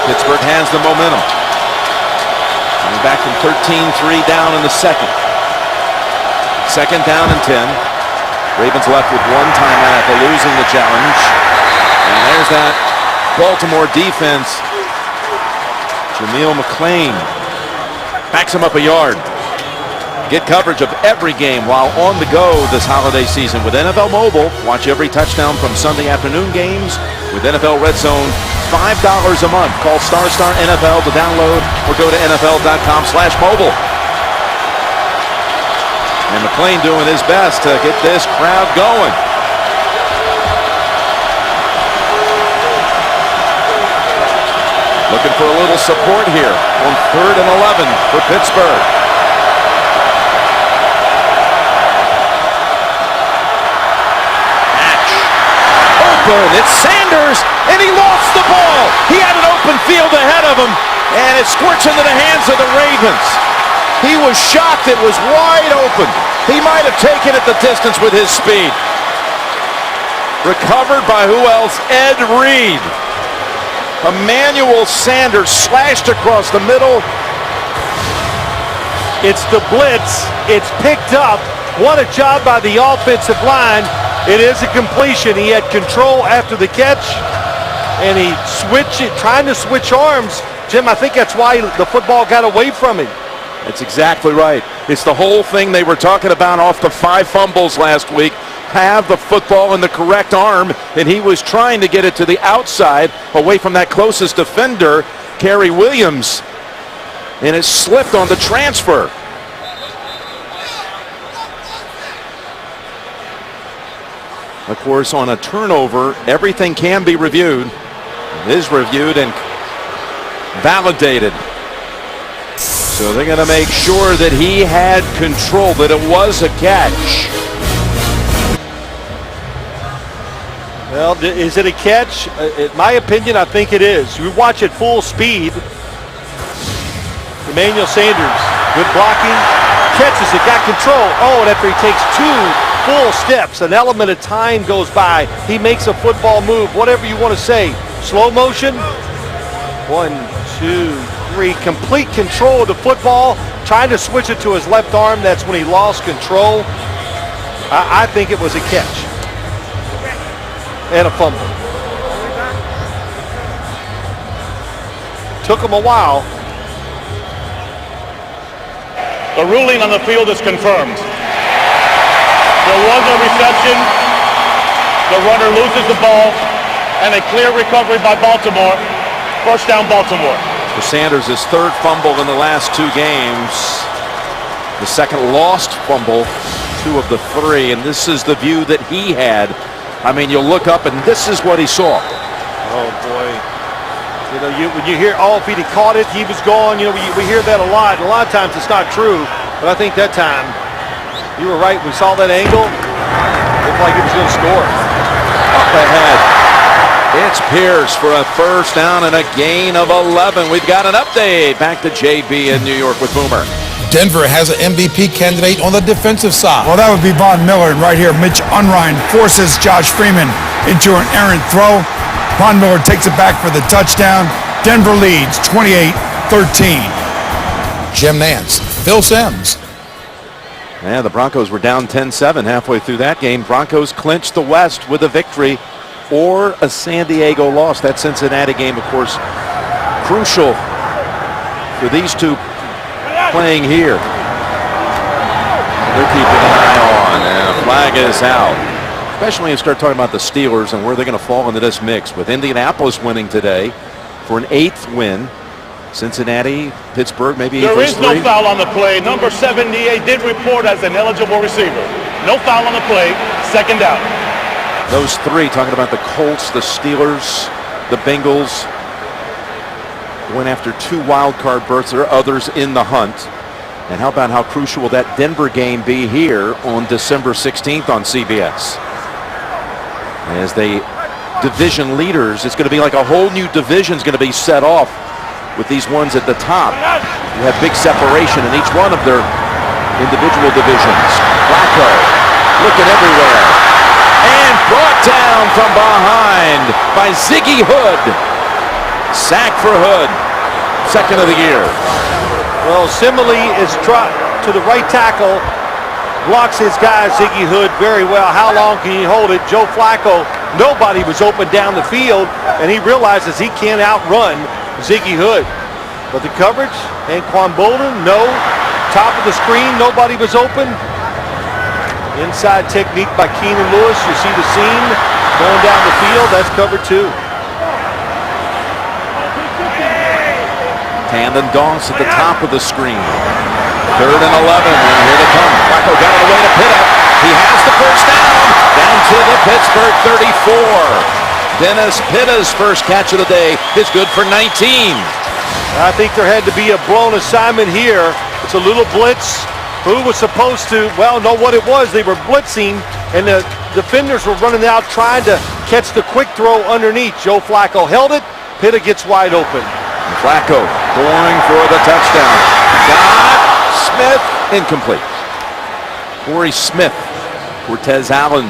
Pittsburgh has the momentum. Coming back from 13-3 down in the second. Second down and 10. Ravens left with one timeout after losing the challenge. And there's that Baltimore defense. Jameel McLean backs him up a yard. Get coverage of every game while on the go this holiday season with NFL Mobile. Watch every touchdown from Sunday afternoon games with NFL Red Zone. $5 a month. Call ** NFL to download or go to NFL.com/mobile. And McLean doing his best to get this crowd going. Looking for a little support here on 3rd and 11 for Pittsburgh. Batch. Open. It's Sanders, and he lost the ball. He had an open field ahead of him, and it squirts into the hands of the Ravens. He was shocked. It was wide open. He might have taken it the distance with his speed. Recovered by who else? Ed Reed. Emmanuel Sanders slashed across the middle. It's the blitz. It's picked up. What a job by the offensive line. It is a completion. He had control after the catch, and he trying to switch arms. Jim, I think that's why the football got away from him. That's exactly right. It's the whole thing they were talking about off the 5 fumbles last week. Have the football in the correct arm, and he was trying to get it to the outside away from that closest defender, Kerry Williams, and it slipped on the transfer. Of course, on a turnover, everything can be reviewed. It is reviewed and validated. So they're going to make sure that he had control, that it was a catch. Well, is it a catch? In my opinion, I think it is. You watch at full speed. Emmanuel Sanders, good blocking, catches it, got control. Oh, and after he takes 2 full steps, an element of time goes by. He makes a football move, whatever you want to say. Slow motion. 1, 2, 3. Complete control of the football. Trying to switch it to his left arm. That's when he lost control. I think it was a catch. And a fumble. Took him a while. The ruling on the field is confirmed. There was a reception. The runner loses the ball, and a clear recovery by Baltimore. First down, Baltimore. For Sanders, his 3rd fumble in the last 2 games. The 2nd lost fumble, 2 of the 3, and this is the view that he had. I mean, you'll look up, and this is what he saw. Oh, boy. You know, when you hear, oh, if he'd have caught it, he was gone. You know, we hear that a lot. And a lot of times it's not true. But I think that time, you were right. We saw that angle. Looked like he was going to score. Up ahead. It's Pierce for a first down and a gain of 11. We've got an update. Back to JB in New York with Boomer. Denver has an MVP candidate on the defensive side. Well, that would be Von Miller. And right here, Mitch Unrein forces Josh Freeman into an errant throw. Von Miller takes it back for the touchdown. Denver leads 28-13. Jim Nance, Phil Simms. Yeah, the Broncos were down 10-7 halfway through that game. Broncos clinched the West with a victory or a San Diego loss. That Cincinnati game, of course, crucial for these two playing here. They're keeping an eye on, and a flag is out. Especially when you start talking about the Steelers and where they're going to fall into this mix. With Indianapolis winning today for an 8th win. Cincinnati, Pittsburgh, maybe There first is no 3. foul on the play. Number 78 did report as an eligible receiver. No foul on the play. Second down. Those 3, talking about the Colts, the Steelers, the Bengals, going after 2 wild card berths. There are others in the hunt. And how about how crucial will that Denver game be here on December 16th on CBS? As they division leaders, it's going to be like a whole new division is going to be set off with these ones at the top. You have big separation in each one of their individual divisions. Flacco looking everywhere. And brought down from behind by Ziggy Hood. Sack for Hood. 2nd of the year. Well, Simile is to the right tackle. Blocks his guy, Ziggy Hood, very well. How long can you hold it? Joe Flacco, nobody was open down the field, and he realizes he can't outrun Ziggy Hood. But the coverage, Anquan Bolden, no. Top of the screen, nobody was open. Inside technique by Keenan Lewis. You see the seam going down the field. That's cover 2. Tandon Doss at the top of the screen. 3rd and 11, and here they come. Flacco got it away to Pitta. He has the first down to the Pittsburgh 34. Dennis Pitta's first catch of the day is good for 19. I think there had to be a blown assignment here. It's a little blitz. Who was supposed to, well, know what it was. They were blitzing, and the defenders were running out trying to catch the quick throw underneath. Joe Flacco held it. Pitta gets wide open. And Flacco going for the touchdown. Got Smith, incomplete. Corey Smith, Cortez Allen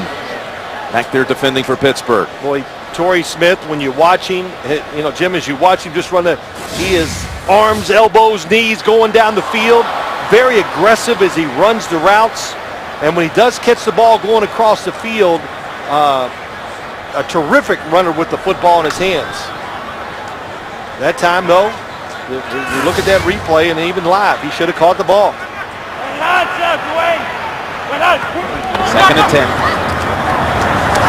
back there defending for Pittsburgh. Boy, Torrey Smith, when you watch him, you know, Jim, as you watch him just run he is arms, elbows, knees going down the field. Very aggressive as he runs the routes. And when he does catch the ball going across the field, a terrific runner with the football in his hands. That time, though, you look at that replay and even live, he should have caught the ball. 2nd and 10.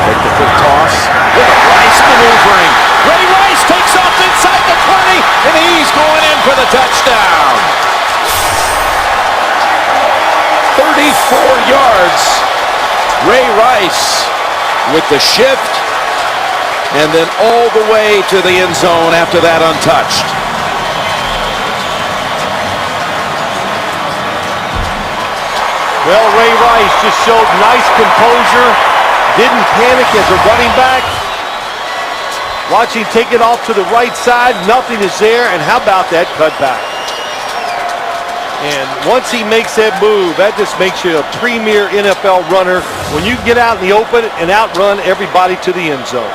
Take the quick toss. With a Rice maneuvering. Ray Rice takes off inside the 20, and he's going in for the touchdown. 34 yards. Ray Rice with the shift, and then all the way to the end zone after that untouched. Well, Ray Rice just showed nice composure, didn't panic as a running back. Watch him take it off to the right side, nothing is there, and how about that cutback? And once he makes that move, that just makes you a premier NFL runner when you get out in the open and outrun everybody to the end zone.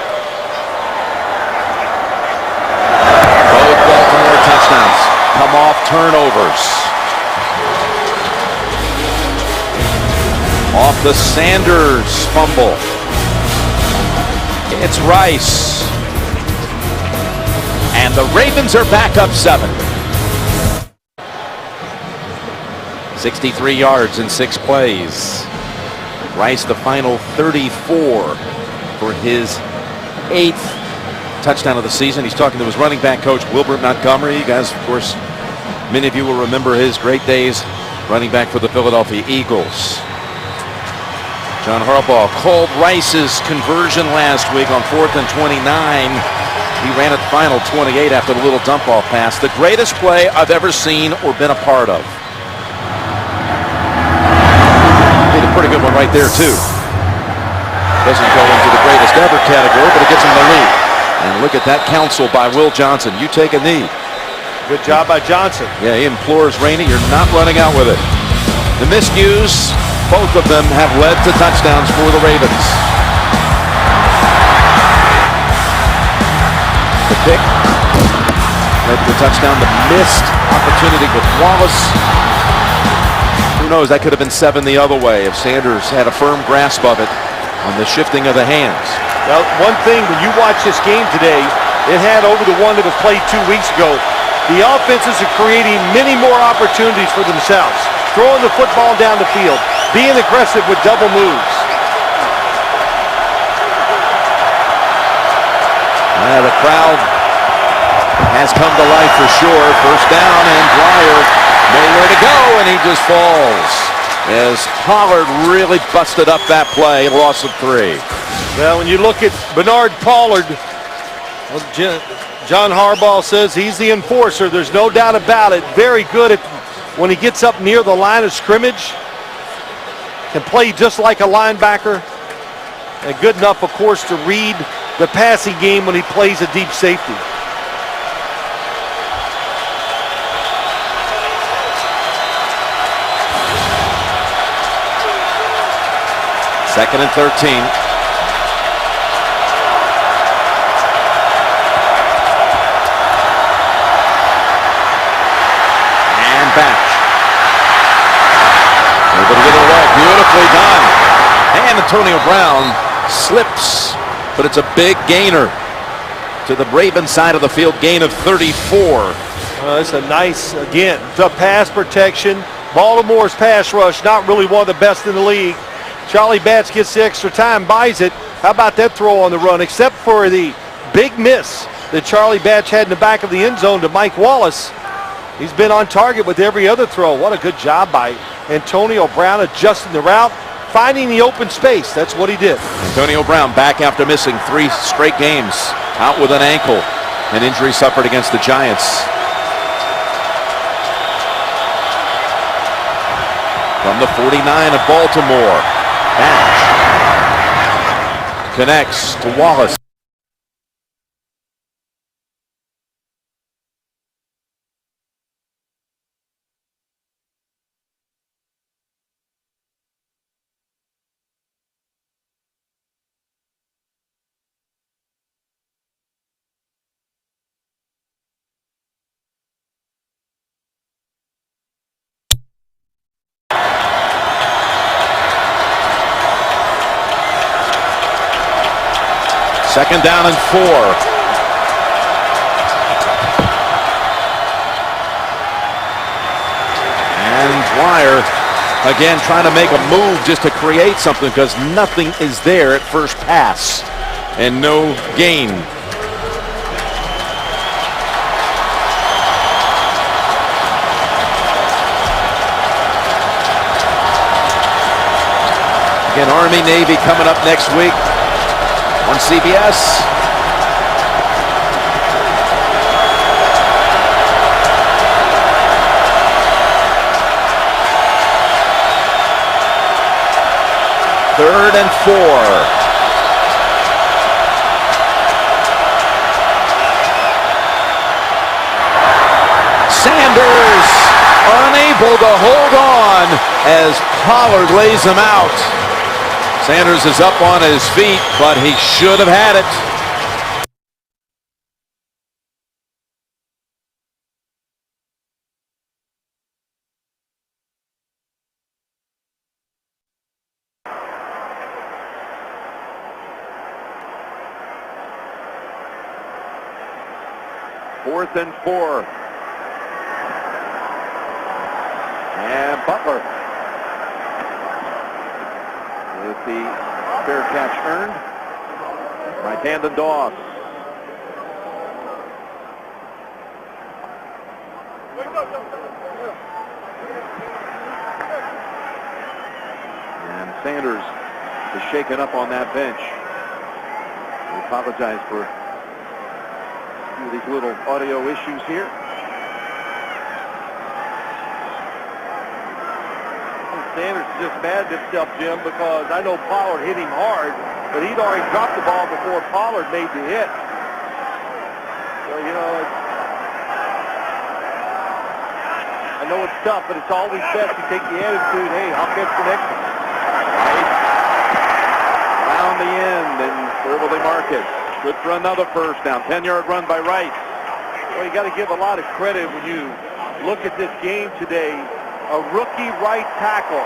Both Baltimore touchdowns come off turnovers. Off the Sanders fumble. It's Rice. And the Ravens are back up 7. 63 yards in 6 plays. Rice the final 34 for his 8th touchdown of the season. He's talking to his running back coach, Wilbert Montgomery. You guys, of course, many of you will remember his great days running back for the Philadelphia Eagles. John Harbaugh called Rice's conversion last week on 4th and 29. He ran it final 28 after the little dump-off pass. The greatest play I've ever seen or been a part of. Made a pretty good one right there, too. Doesn't go into the greatest ever category, but it gets him the lead. And look at that counsel by Will Johnson. You take a knee. Good job by Johnson. Yeah, he implores Rainey, you're not running out with it. The miscues, both of them have led to touchdowns for the Ravens. The pick led to the touchdown. The missed opportunity with Wallace. Who knows, that could have been 7 the other way if Sanders had a firm grasp of it on the shifting of the hands. Well, one thing, when you watch this game today, it had over the one that was played 2 weeks ago. The offenses are creating many more opportunities for themselves. Throwing the football down the field, being aggressive with double moves. The crowd has come to life for sure. First down, and Dwyer nowhere to go, and he just falls. As Pollard really busted up that play, loss of 3. Well, when you look at Bernard Pollard, John Harbaugh says he's the enforcer. There's no doubt about it. Very good at when he gets up near the line of scrimmage. Can play just like a linebacker. And good enough, of course, to read the passing game when he plays a deep safety. Second and 13. And back. Able to get it away. Beautifully done. And Antonio Brown slips, but it's a big gainer to the Ravens side of the field. Gain of 34. It's a nice, again, the pass protection. Baltimore's pass rush, not really one of the best in the league. Charlie Batch gets the extra time, buys it. How about that throw on the run? Except for the big miss that Charlie Batch had in the back of the end zone to Mike Wallace. He's been on target with every other throw. What a good job by Antonio Brown adjusting the route, finding the open space. That's what he did. Antonio Brown back after missing 3 straight games, out with an ankle. An injury suffered against the Giants. From the 49 of Baltimore, Batch connects to Wallace. Second down and 4. And Dwyer again trying to make a move just to create something because nothing is there at first pass and no gain. Again, Army Navy coming up next week on CBS. 3rd and 4. Sanders unable to hold on as Pollard lays him out. Sanders is up on his feet, but he should have had it. Fourth and 4. And Butler with the fair catch earned by Tandon Doss. And Sanders is shaken up on that bench. We apologize for these little audio issues here. Sanders just mad at himself, Jim, because I know Pollard hit him hard, but he'd already dropped the ball before Pollard made the hit. So, you know, I know it's tough, but it's always best to take the attitude, hey, I'll catch the next one. Right. Around the end, and where will they mark it? Good for another first down. 10-yard run by Rice. Well, you got to give a lot of credit when you look at this game today. A rookie right tackle.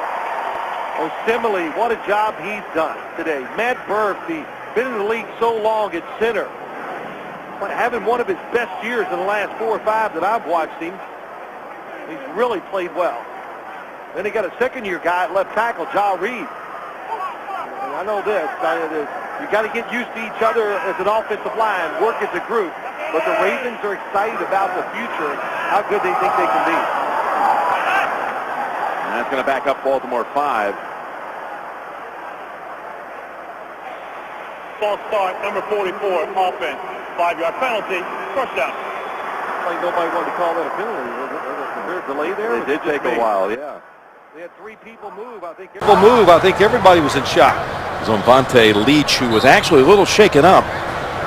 Osemele, what a job he's done today. Matt Burke, he's been in the league so long at center. But having one of his best years in the last 4 or 5 that I've watched him, he's really played well. Then he got a second-year guy at left tackle, Ja Reed. And I know this. You got to get used to each other as an offensive line, work as a group. But the Ravens are excited about the future, how good they think they can be. And that's going to back up Baltimore 5. False start, number 44, offense. 5-yard penalty, first down. Like nobody wanted to call that a penalty. Was there a delay there? It did take a while, yeah. They had 3 people move. I think Everybody was in shock. It was on Vontae Leach, who was actually a little shaken up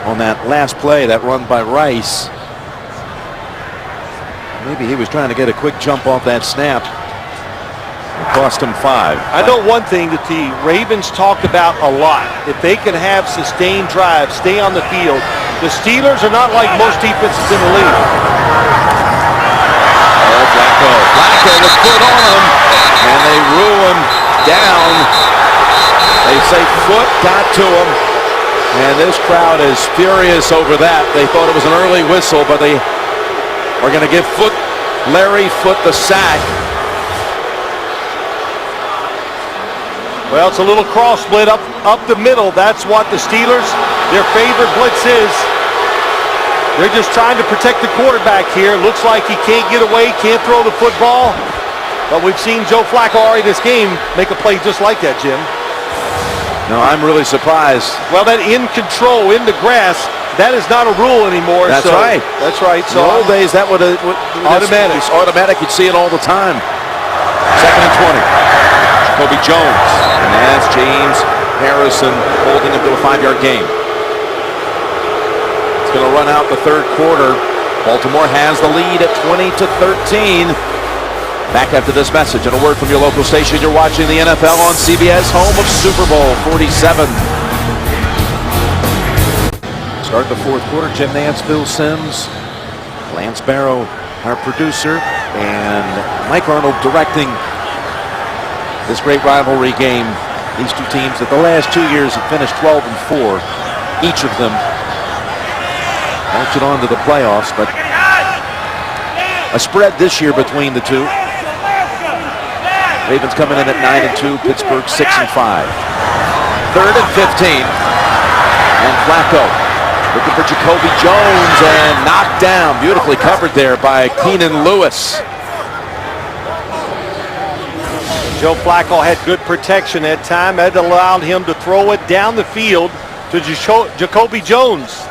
on that last play, that run by Rice. Maybe he was trying to get a quick jump off that snap. It cost him 5. I know one thing that the Ravens talked about a lot. If they can have sustained drives, stay on the field. The Steelers are not like most defenses in the league. Oh, Flacco was put on him, and they ruin down. They say Foot got to him, and this crowd is furious over that. They thought it was an early whistle, but they are going to give Larry Foot the sack. Well, it's a little cross split up the middle. That's what the Steelers, their favorite blitz is. They're just trying to protect the quarterback here. Looks like he can't get away, can't throw the football. But we've seen Joe Flacco already this game make a play just like that, Jim. No, I'm really surprised. Well, that in control, in the grass, that is not a rule anymore. That's right. That's right. So in the old days, that would automatic. It's automatic. You'd see it all the time. 2nd and 20. Jacoby Jones. And that's James Harrison holding him to a 5-yard gain. It's going to run out the 3rd quarter. Baltimore has the lead at 20-13. Back after this message and a word from your local station. You're watching the NFL on CBS, home of Super Bowl 47. Start the 4th quarter. Jim Nance, Phil Simms, Lance Barrow, our producer, and Mike Arnold directing this great rivalry game. These two teams that the last 2 years have finished 12-4. Each of them marching on to the playoffs, but a spread this year between the two. Ravens coming in at 9-2, Pittsburgh 6-5. 3rd and 15. And Flacco looking for Jacoby Jones and knocked down. Beautifully covered there by Keenan Lewis. Joe Flacco had good protection that time. That allowed him to throw it down the field to Jacoby Jones.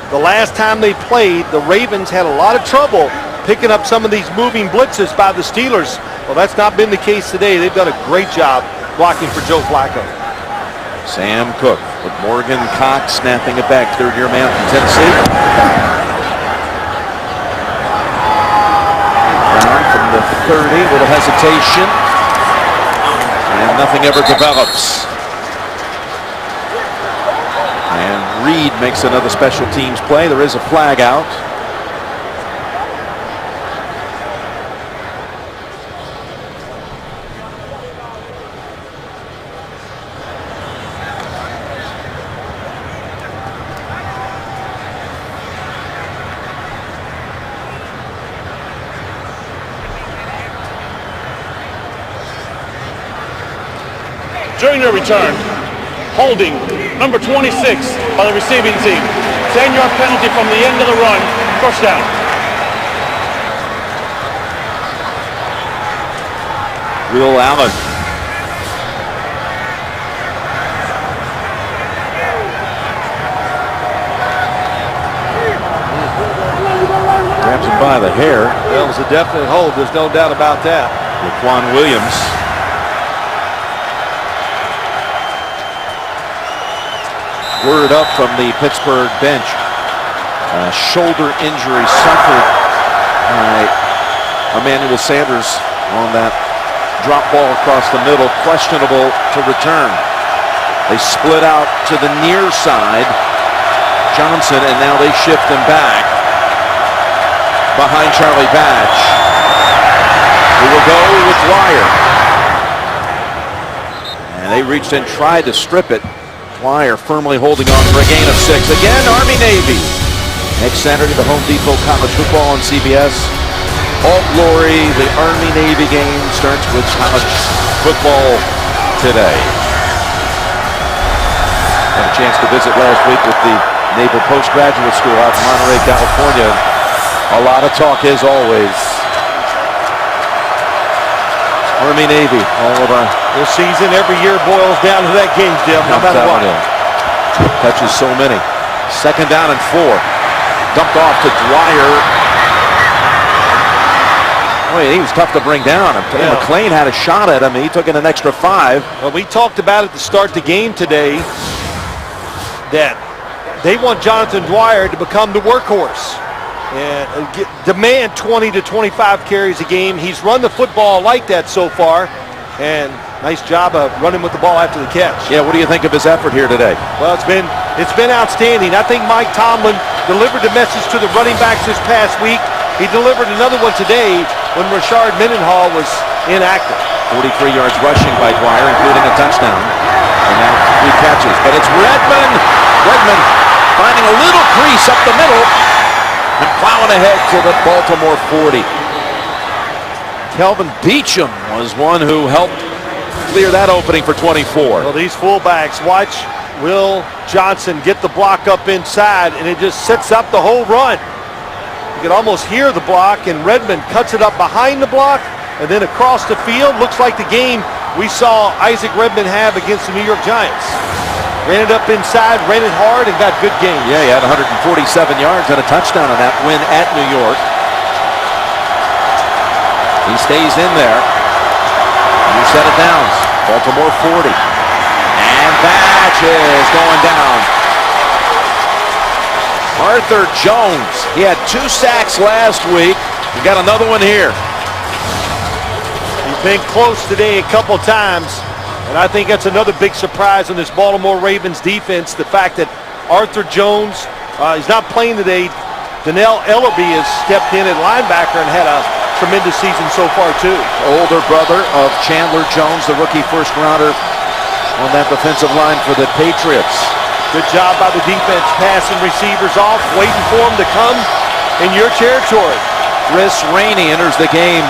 The last time they played, the Ravens had a lot of trouble picking up some of these moving blitzes by the Steelers. Well, that's not been the case today. They've done a great job blocking for Joe Flacco. Sam Cook with Morgan Cox snapping it back. Third-year man from Tennessee. Brown from the 30, little hesitation. And nothing ever develops. And Reed makes another special teams play. There is a flag out. During the return, holding number 26 by the receiving team. 10-yard penalty from the end of the run. First down. Will Allen. Grabs him by the hair. That was a definite hold. There's no doubt about that. Laquan Williams. Word up from the Pittsburgh bench. Shoulder injury suffered by Emmanuel Sanders on that drop ball across the middle. Questionable to return. They split out to the near side. Johnson, and now they shift him back behind Charlie Batch, who will go with Dwyer. And they reached and tried to strip it. Dwyer firmly holding on for a gain of 6. Again, Army-Navy. Next Saturday, the Home Depot College Football on CBS. All glory, the Army-Navy game starts with college football today. Had a chance to visit last week with the Naval Postgraduate School out in Monterey, California. A lot of talk as always. Army-Navy, all of our... This season every year boils down to that game, Jim, no matter what. Touches so many. Second down and 4. Dumped off to Dwyer. Boy, he was tough to bring down. McClain had a shot at him. He took in an extra 5. Well, we talked about it to start the game today that they want Jonathan Dwyer to become the workhorse and demand 20 to 25 carries a game. He's run the football like that so far, and nice job of running with the ball after the catch. Yeah, what do you think of his effort here today? Well, it's been outstanding. I think Mike Tomlin delivered the message to the running backs this past week. He delivered another one today when Rashard Mendenhall was inactive. 43 yards rushing by Dwyer, including a touchdown. And now 3 catches. But it's Redmond. Redmond finding a little crease up the middle and plowing ahead to the Baltimore 40. Kelvin Beachum was one who helped clear that opening for 24. Well, these fullbacks, watch Will Johnson get the block up inside, and it just sets up the whole run. You can almost hear the block, and Redmond cuts it up behind the block and then across the field. Looks like the game we saw Isaac Redmond have against the New York Giants. Ran it up inside, ran it hard, and got good gain. Yeah, he had 147 yards and a touchdown on that win at New York. He stays in there. New set of downs. Baltimore 40. And Batch is going down. Arthur Jones. He had 2 sacks last week. He got another one here. He's been close today a couple times, and I think that's another big surprise in this Baltimore Ravens defense, the fact that Arthur Jones, he's not playing today. Donnell Ellerby has stepped in at linebacker and had a tremendous season so far too. Older brother of Chandler Jones, the rookie first rounder on that defensive line for the Patriots. Good job by the defense, passing receivers off, waiting for them to come in your territory. Chris Rainey enters the game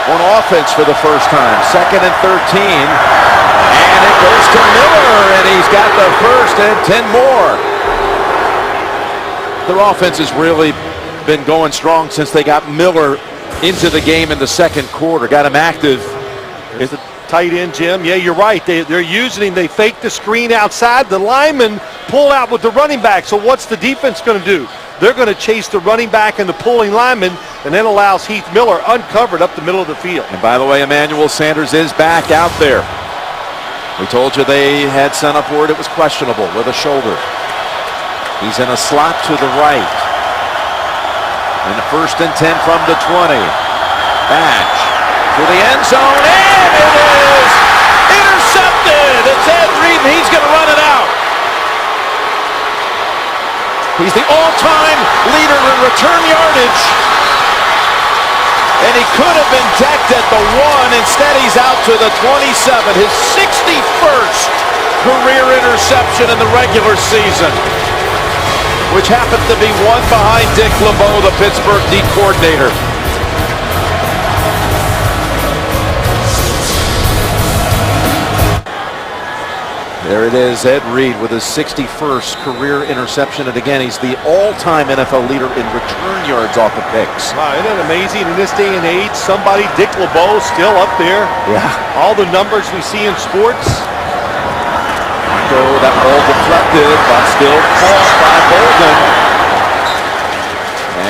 on offense for the first time. 2nd and 13. And it goes to Miller, and he's got the first and 10 more. Their offense has really been going strong since they got Miller into the game in the second quarter. Got him active. There's the tight end, Jim. Yeah, you're right. They're using him. They fake the screen outside. The linemen pull out with the running back. So what's the defense going to do? They're going to chase the running back and the pulling lineman, and then allows Heath Miller uncovered up the middle of the field. And by the way, Emmanuel Sanders is back out there. We told you they had sent up word it was questionable with a shoulder. He's in a slot to the right. And the 1st and 10 from the 20. Batch to the end zone, and it is intercepted. It's Ed Reed, and he's going to run it out. He's the all-time leader in return yardage. And he could have been decked at the 1. Instead, he's out to the 27. His 61st career interception in the regular season, which happened to be one behind Dick LeBeau, the Pittsburgh D coordinator. There it is, Ed Reed with his 61st career interception. And again, he's the all-time NFL leader in return yards off of picks. Wow, isn't that amazing? In this day and age, somebody, Dick LeBeau, still up there. Yeah. All the numbers we see in sports. So that ball deflected, but still caught by Bolden.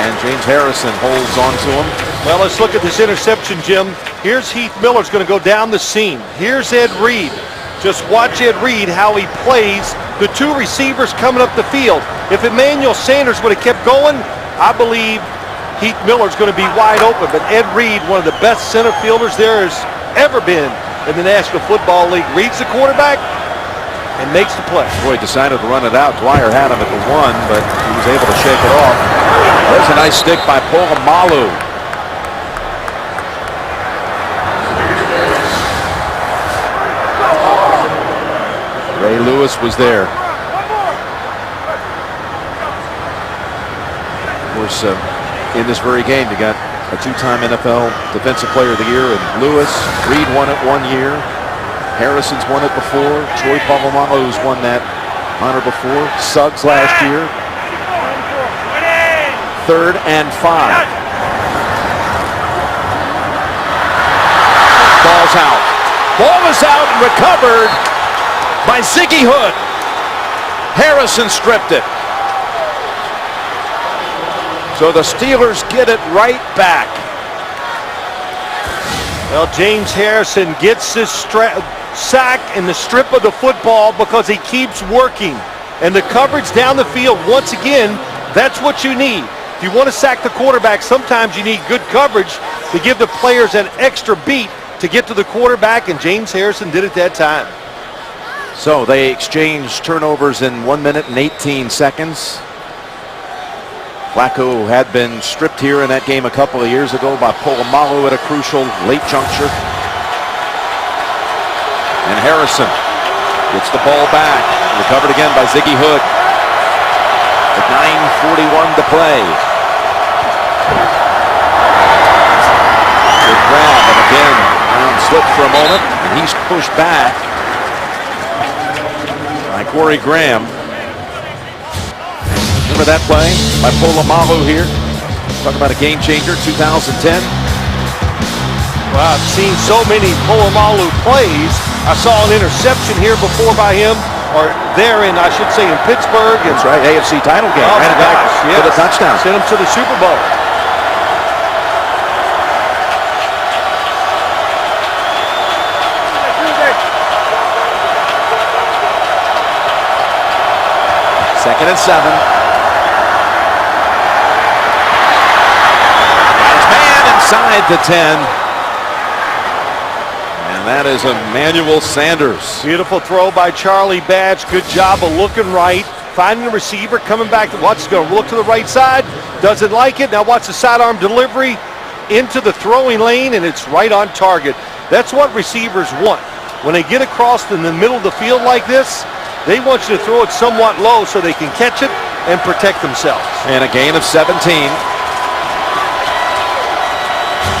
And James Harrison holds on to him. Well, let's look at this interception, Jim. Here's Heath Miller's going to go down the seam. Here's Ed Reed. Just watch Ed Reed, how he plays the 2 receivers coming up the field. If Emmanuel Sanders would have kept going, I believe Heath Miller's going to be wide open. But Ed Reed, one of the best center fielders there has ever been in the National Football League, reads the quarterback and makes the play. Boy, decided to run it out. Dwyer had him at the 1, but he was able to shake it off. There's a nice stick by Polamalu. Ray Lewis was there. Of course, in this very game, you got a 2-time NFL Defensive Player of the Year in Lewis. Reed won it 1 year. Harrison's won it before. Troy Polamalu's won that honor before. Suggs last year. 3rd and 5. Ball's out. Ball is out and recovered by Ziggy Hood. Harrison stripped it. So the Steelers get it right back. Well, James Harrison gets this sack in the strip of the football because he keeps working. And the coverage down the field, once again, that's what you need. If you want to sack the quarterback, sometimes you need good coverage to give the players an extra beat to get to the quarterback, and James Harrison did it that time. So they exchanged turnovers in 1 minute and 18 seconds. Flacco had been stripped here in that game a couple of years ago by Polamalu at a crucial late juncture. And Harrison gets the ball back. Recovered again by Ziggy Hood. With 9:41 to play. Good grab, and again, Brown slipped for a moment, and he's pushed back by Corey Graham. Remember that play by Polamalu here? Talk about a game changer, 2010. Well, I've seen so many Polamalu plays. I saw an interception here before by him, or there in, I should say, in Pittsburgh. That's right, AFC title game. Oh, Ran it back yes. for the touchdown. Sent him to the Super Bowl. Second and 7. Inside the 10. And that is Emmanuel Sanders. Beautiful throw by Charlie Batch. Good job of looking right. Finding the receiver, coming back to watch. Going to look to the right side. Doesn't like it. Now watch the sidearm delivery into the throwing lane, and it's right on target. That's what receivers want. When they get across in the middle of the field like this, they want you to throw it somewhat low so they can catch it and protect themselves. And a gain of 17.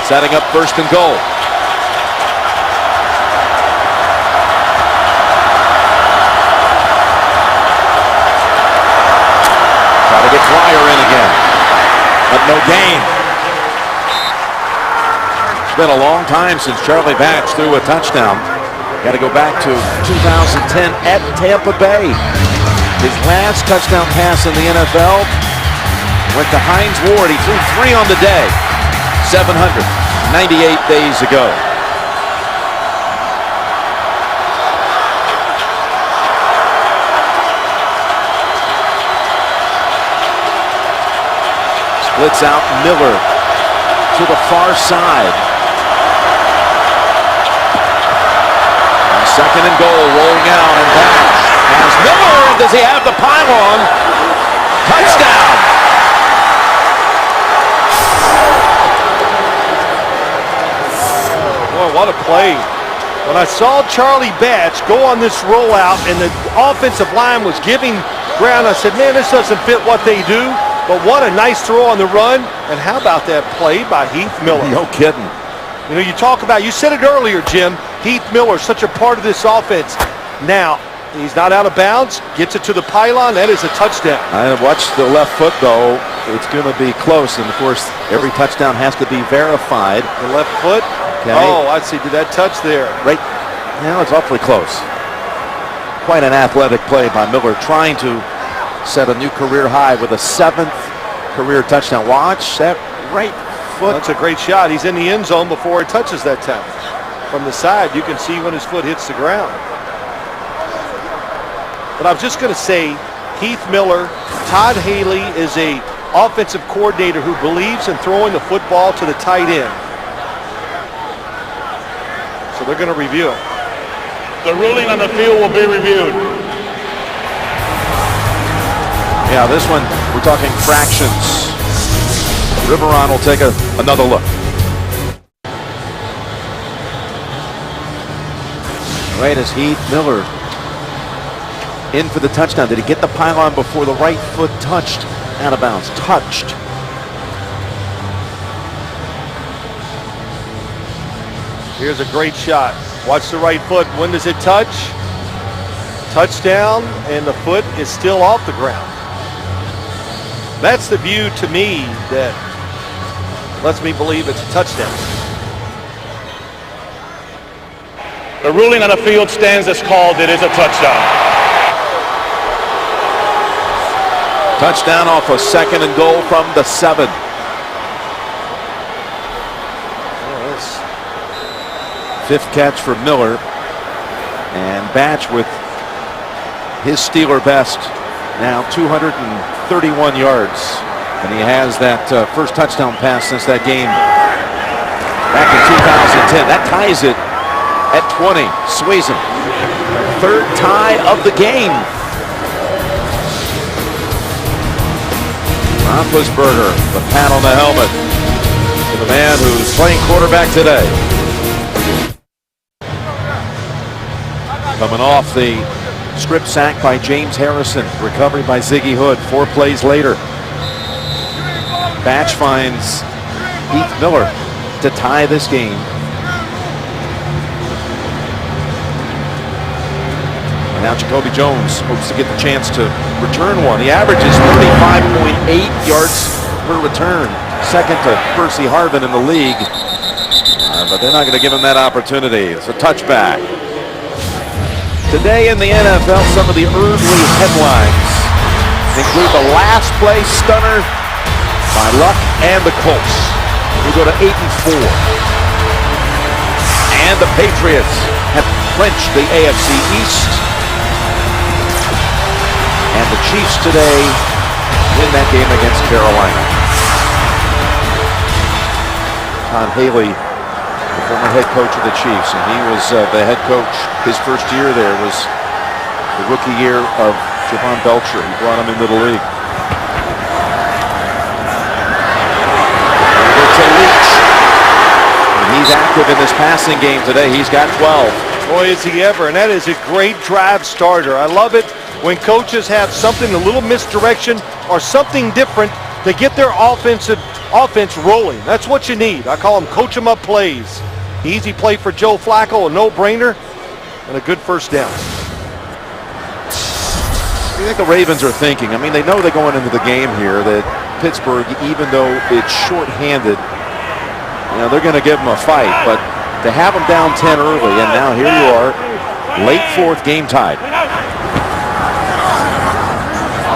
Setting up 1st and goal. Try to get Dwyer in again, but no gain. It's been a long time since Charlie Batch threw a touchdown. Got to go back to 2010 at Tampa Bay. His last touchdown pass in the NFL went to Hines Ward. He threw 3 on the day. 798 days ago. Blitz out Miller to the far side. And second and goal, rolling out, and Batch has Miller. Does he have the pylon? Touchdown! Boy, what a play. When I saw Charlie Batch go on this rollout and the offensive line was giving ground, I said, man, this doesn't fit what they do. But what a nice throw on the run. And how about that play by Heath Miller? No kidding. You know, you talk about, you said it earlier, Jim, Heath Miller, such a part of this offense. Now, he's not out of bounds, gets it to the pylon, that is a touchdown. I watched the left foot, though. It's going to be close, and of course, every touchdown has to be verified. The left foot? Okay. Oh, I see. Did that touch there? Right now, it's awfully close. Quite an athletic play by Miller, trying to set a new career high with a 7th career touchdown. Watch that right foot. That's a great shot. He's in the end zone before it touches that time. From the side, you can see when his foot hits the ground. But I was just going to say, Heath Miller, Todd Haley is a offensive coordinator who believes in throwing the football to the tight end. So they're going to review it. The ruling on the field will be reviewed. Yeah, this one, we're talking fractions. Riveron will take another look. Right as Heath Miller in for the touchdown. Did he get the pylon before the right foot touched out of bounds? Touched. Here's a great shot. Watch the right foot. When does it touch? Touchdown, and the foot is still off the ground. That's the view to me that lets me believe it's a touchdown. The ruling on the field stands as called. It is a touchdown. Touchdown off a 2nd and goal from the 7. Yes. 5th catch for Miller. And Batch with his Steeler best, now 231 yards. And he has that first touchdown pass since that game back in 2010. That ties it at 20. Suazen, 3rd tie of the game. Roethlisberger, the pat on the helmet to the man who's playing quarterback today. Coming off the strip sack by James Harrison. Recovery by Ziggy Hood 4 plays later. Batch finds Heath Miller to tie this game. And now Jacoby Jones hopes to get the chance to return one. He averages 35.8 yards per return. 2nd to Percy Harvin in the league. But they're not going to give him that opportunity. It's a touchback. Today in the NFL, some of the early headlines include the last play stunner by Luck and the Colts, who go to 8-4. And the Patriots have clinched the AFC East. And the Chiefs today win that game against Carolina. Todd Haley, the former head coach of the Chiefs, and he was the head coach. His first year there was the rookie year of Javon Belcher. He brought him into the league. To Leach. And he's active in this passing game today. He's got 12. Boy, is he ever, and that is a great drive starter. I love it when coaches have something, a little misdirection or something different to get their offense rolling. That's what you need. I call them coach 'em up plays. Easy play for Joe Flacco, a no-brainer, and a good first down. What do you think the Ravens are thinking? I mean, they know they're going into the game here that Pittsburgh, even though it's shorthanded, you know, they're going to give them a fight. But to have them down 10 early, and now here you are, late 4th, game tied.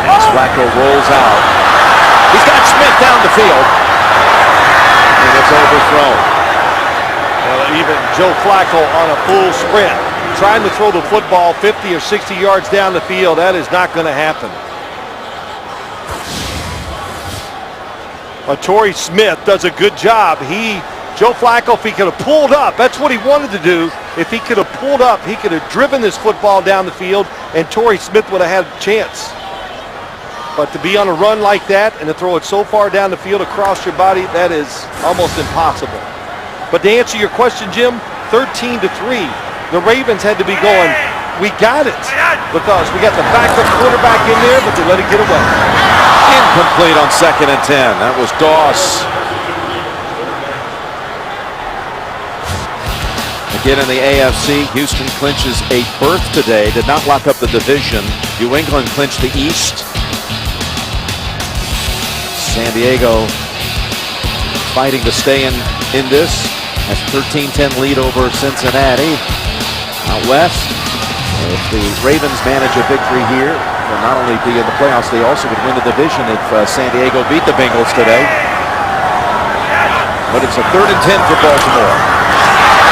As Flacco rolls out, he's got Smith down the field, and it's overthrown. Well, even Joe Flacco on a full sprint, trying to throw the football 50 or 60 yards down the field, that is not going to happen. Torrey Smith does a good job. Joe Flacco, if he could have pulled up, that's what he wanted to do. If he could have pulled up, he could have driven this football down the field, and Torrey Smith would have had a chance. But to be on a run like that and to throw it so far down the field across your body, that is almost impossible. But to answer your question, Jim, 13-3. The Ravens had to be going, we got it, because we got the backup quarterback in there, but they let it get away. Incomplete on 2nd and 10. That was Doss. Again in the AFC, Houston clinches a berth today. Did not lock up the division. New England clinched the East. San Diego fighting to stay in this. Has 13-10 lead over Cincinnati. Out west, if the Ravens manage a victory here, they'll not only be in the playoffs, they also could win the division if San Diego beat the Bengals today. But it's a 3rd and 10 for Baltimore.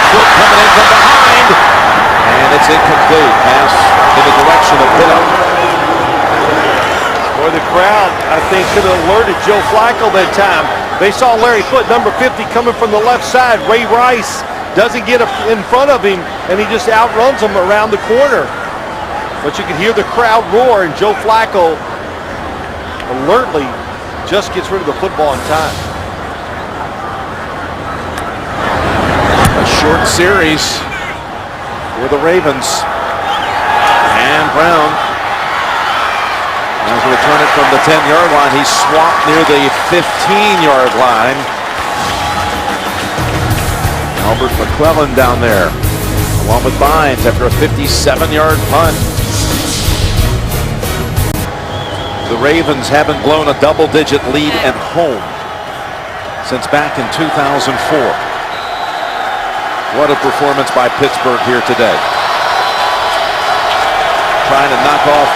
Foot coming in from behind, and it's incomplete. Pass in the direction of Pittup. Boy, the crowd, I think, could have alerted Joe Flacco that time. They saw Larry Foote, number 50, coming from the left side. Ray Rice doesn't get in front of him, and he just outruns him around the corner. But you can hear the crowd roar, and Joe Flacco alertly just gets rid of the football in time. A short series for the Ravens. And Brown has to return it from the 10-yard line. He's swapped near the 15-yard line. Albert McClellan down there, along with Bynes after a 57-yard punt. The Ravens haven't blown a double-digit lead at home since back in 2004. What a performance by Pittsburgh here today. Trying to knock off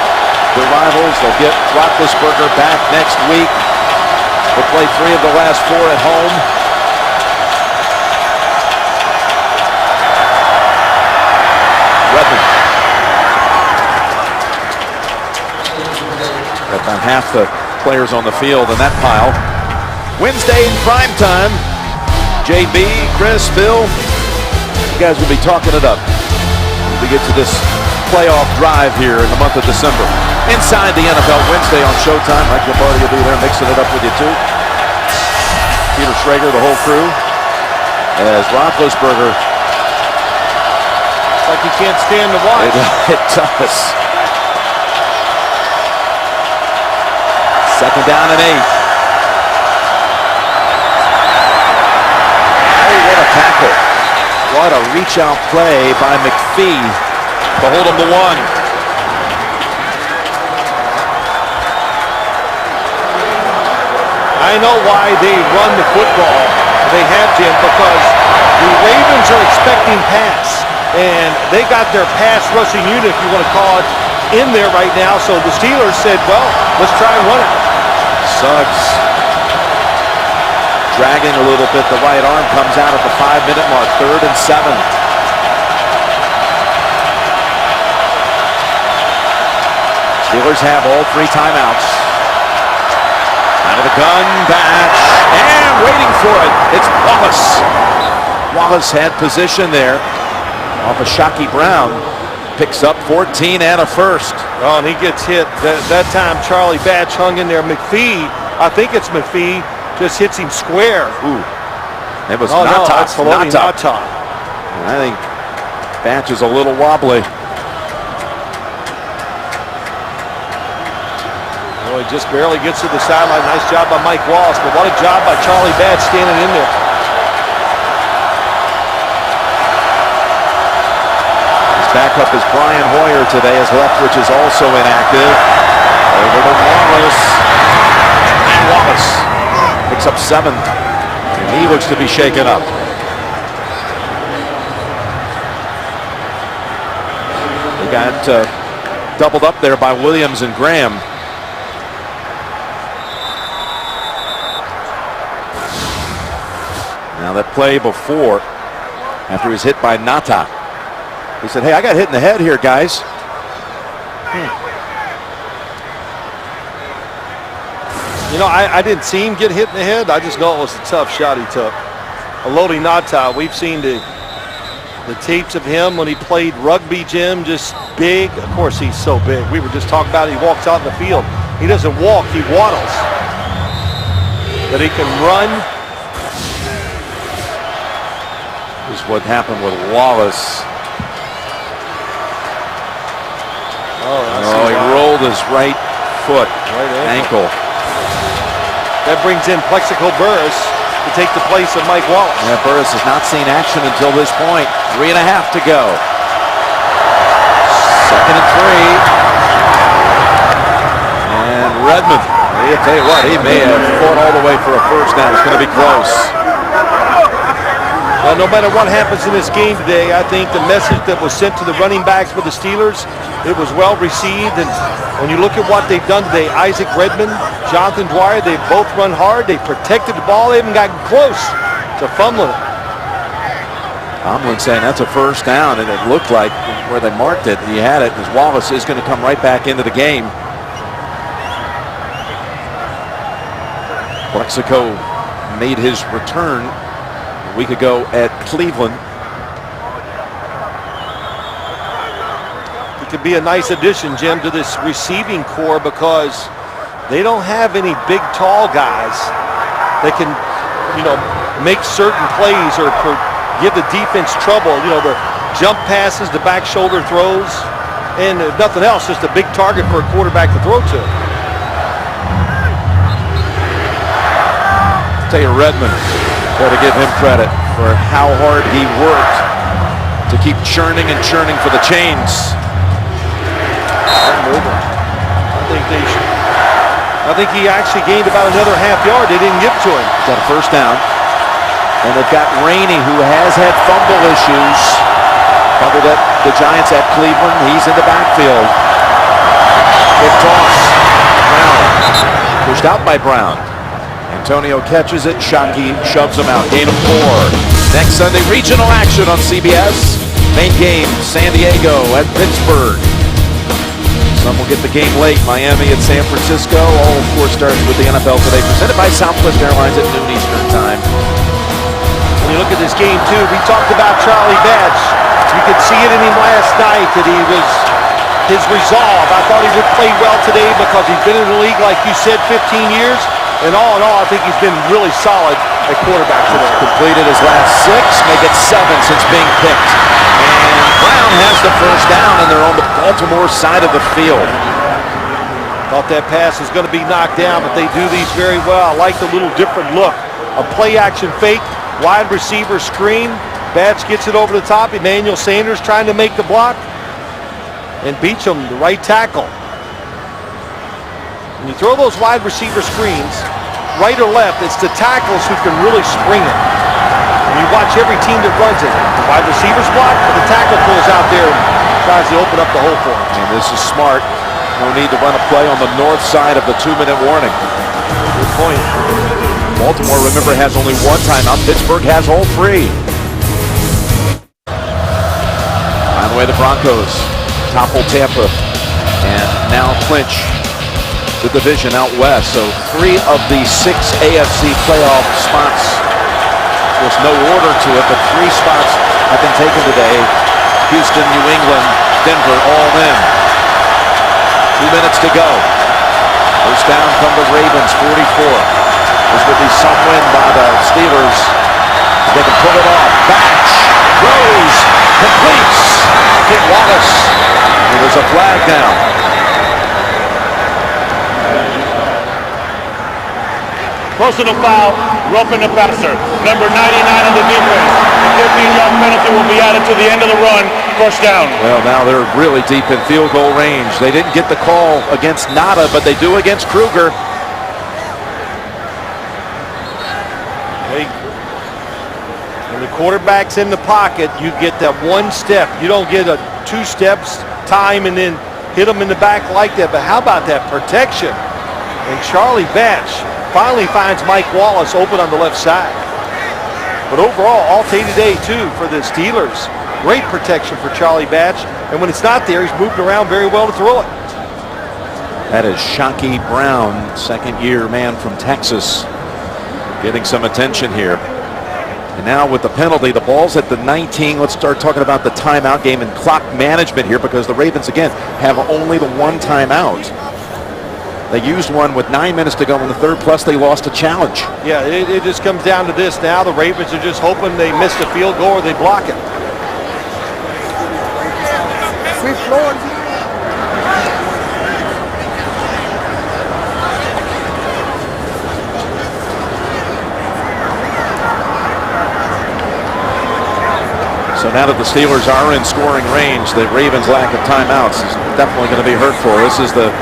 the rivals. They'll get Roethlisberger back next week. They'll play 3 of the last 4 at home. Redmond. Got about half the players on the field in that pile. Wednesday in prime time. JB, Chris, Phil. You guys will be talking it up as we get to this playoff drive here in the month of December. Inside the NFL Wednesday on Showtime. Mike Lombardi will be there mixing it up with you too. Peter Schrager, the whole crew. As Roethlisberger. It's like you can't stand to watch. It does. 2nd down and 8. Oh, what a tackle. What a reach-out play by McPhee to hold him to 1. I know why they run the football. They have, Jim, because the Ravens are expecting pass. And they got their pass rushing unit, if you want to call it, in there right now. So the Steelers said, well, let's try and run it. Suggs dragging a little bit. The right arm comes out at the 5-minute mark. 3rd and 7. Steelers have all 3 timeouts. Out of the gun, Batch, and waiting for it. It's Wallace. Wallace had position there off of Shockey Brown. Picks up 14 and a first. Oh, and he gets hit. That time, Charlie Batch hung in there. McPhee, I think it's McPhee, just hits him square. Ooh. It was Nata. Nata. I think Batch is a little wobbly. Boy, just barely gets to the sideline. Nice job by Mike Wallace, but what a job by Charlie Batch standing in there. Backup is Brian Hoyer today, as Leftwich is also inactive. Over to Wallace. And Wallace picks up 7. And he looks to be shaken up. They got doubled up there by Williams and Graham. Now that play before, after he was hit by Nata. He said, hey, I got hit in the head here, guys. You know, I didn't see him get hit in the head. I just know it was a tough shot he took. Haloti Ngata, we've seen the tapes of him when he played rugby, Jim, just big. Of course, he's so big. We were just talking about it. He walks out in the field. He doesn't walk, he waddles. But he can run. This is what happened with Wallace. He rolled his right foot, ankle. That brings in Plexico Burris to take the place of Mike Wallace. Yeah, Burris has not seen action until this point. 3.5 to go. 2nd and 3. And Redmond, I'll tell you what, he may have fought all the way for a first down. It's going to be close. Well, no matter what happens in this game today, I think the message that was sent to the running backs for the Steelers, it was well received. And when you look at what they've done today, Isaac Redmond, Jonathan Dwyer, they've both run hard. They protected the ball. They haven't gotten close to fumbling it. Tomlin saying that's a first down, and it looked like where they marked it, he had it, as Wallace is going to come right back into the game. Plexico made his return a week ago at Cleveland. It could be a nice addition, Jim, to this receiving core because they don't have any big, tall guys that can, you know, make certain plays or give the defense trouble. You know, the jump passes, the back shoulder throws, and nothing else, just a big target for a quarterback to throw to. I'll tell you, Redmond, got to give him credit for how hard he worked to keep churning and churning for the chains. I think he actually gained about another half yard. They didn't give it to him. Got a first down. And they've got Rainey, who has had fumble issues. Fumbled at the Giants at Cleveland. He's in the backfield. Good toss. Brown. Pushed out by Brown. Antonio catches it. Shockey shoves him out. Gain of 4. Next Sunday, regional action on CBS. Main game, San Diego at Pittsburgh. Some will get the game late. Miami at San Francisco. All, of course, starts with the NFL Today, presented by Southwest Airlines at noon Eastern time. When you look at this game, too, we talked about Charlie Batch. You could see it in him last night that his resolve. I thought he would play well today because he's been in the league, like you said, 15 years. And all in all, I think he's been really solid at quarterback today. Completed his last 6, make it 7 since being picked. And Brown has the first down, and they're on the Baltimore side of the field. Thought that pass was going to be knocked down, but they do these very well. I like the little different look. A play-action fake, wide receiver screen. Batch gets it over the top. Emmanuel Sanders trying to make the block. And Beachum, the right tackle. When you throw those wide receiver screens, right or left, it's the tackles who can really spring it. And you watch every team that runs it. The wide receivers block, but the tackle pulls out there and tries to open up the hole for him. And this is smart. No need to run a play on the north side of the 2-minute warning. Good point. Baltimore, remember, has only 1 timeout. Pittsburgh has all 3. By the way, the Broncos topple Tampa and now clinch the division out west. So 3 of the 6 AFC playoff spots. There's no order to it, but 3 spots have been taken today. Houston, New England, Denver, all in. 2 minutes to go. First down from the Ravens, 44. This would be some win by the Steelers. They can pull it off. Batch throws, completes. Hit Wallace. And there's a flag down. Personal foul, roughing the passer. Number 99 in the defense. A 15-yard penalty will be added to the end of the run. First down. Well, now they're really deep in field goal range. They didn't get the call against Nada, but they do against Kruger. When the quarterback's in the pocket, you get that 1 step. You don't get a 2 steps time and then hit them in the back like that. But how about that protection? And Charlie Batch finally finds Mike Wallace open on the left side. But overall, all day today, too, for the Steelers. Great protection for Charlie Batch. And when it's not there, he's moved around very well to throw it. That is Shockey Brown, second-year man from Texas, getting some attention here. And now with the penalty, the ball's at the 19. Let's start talking about the timeout game and clock management here, because the Ravens, again, have only the one timeout. They used one with 9 minutes to go in the third, plus they lost a challenge. Yeah, it just comes down to this now. The Ravens are just hoping they miss the field goal or they block it. So now that the Steelers are in scoring range, the Ravens' lack of timeouts is definitely going to be hurtful. This is the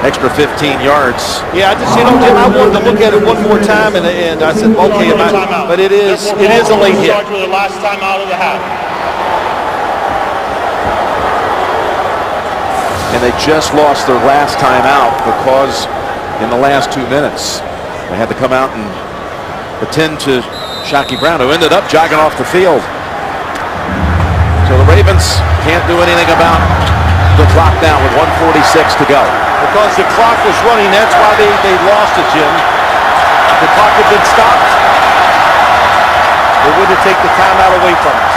extra 15 yards. Yeah, I just, Jim, I wanted to look at it one more time, and I said, okay, but it is a late hit. Charged with the last timeout of the half. And they just lost their last timeout because in the last 2 minutes, they had to come out and attend to Shockey Brown, who ended up jogging off the field. So the Ravens can't do anything about the clock now with 1:46 to go. Because the clock was running, that's why they lost it, Jim. If the clock had been stopped, they wouldn't take the timeout away from us.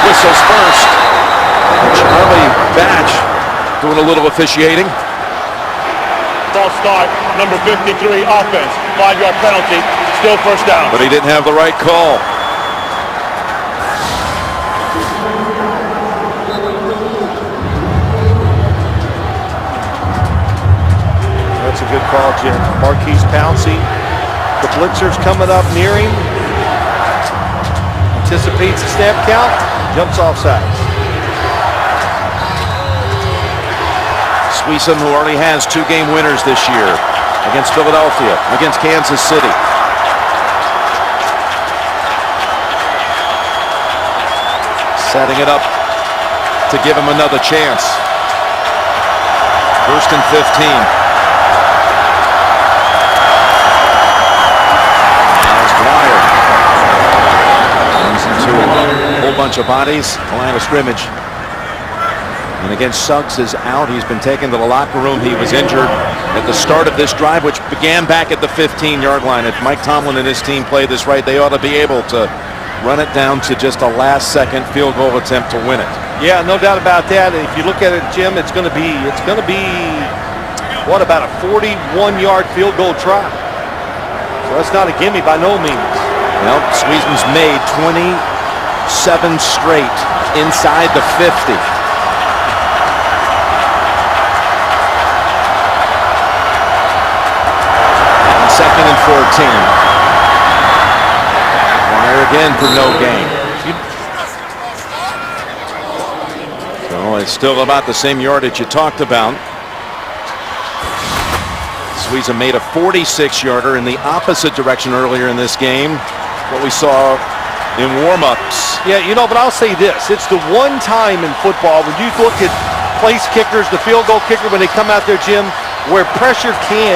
Whistles first. Charlie Batch doing a little officiating. False start, number 53, offense. 5-yard penalty, still first down. But he didn't have the right call. That's a good call, Jim. Marquise Pouncey. The blitzer's coming up near him. Anticipates the snap count. Jumps off sides. Sweeson, who already has 2 game winners this year against Philadelphia, against Kansas City. Setting it up to give him another chance. First and 15. There's Dwyer. Runs into a whole bunch of bodies. The line of scrimmage. And again, Suggs is out. He's been taken to the locker room. He was injured at the start of this drive, which began back at the 15-yard line. If Mike Tomlin and his team play this right, they ought to be able to run it down to just a last-second field goal attempt to win it. Yeah, no doubt about that. And if you look at it, Jim, it's going to be what, about a 41-yard field goal try. So that's not a gimme by no means. Well, Sweezen's made 27 straight inside the 50. Second and 14. Dwyer again for no gain. So it's still about the same yardage you talked about. Sweezen made a 46-yarder in the opposite direction earlier in this game. What we saw in warm-ups. Yeah, but I'll say this. It's the one time in football when you look at place kickers, the field goal kicker, when they come out there, Jim, where pressure can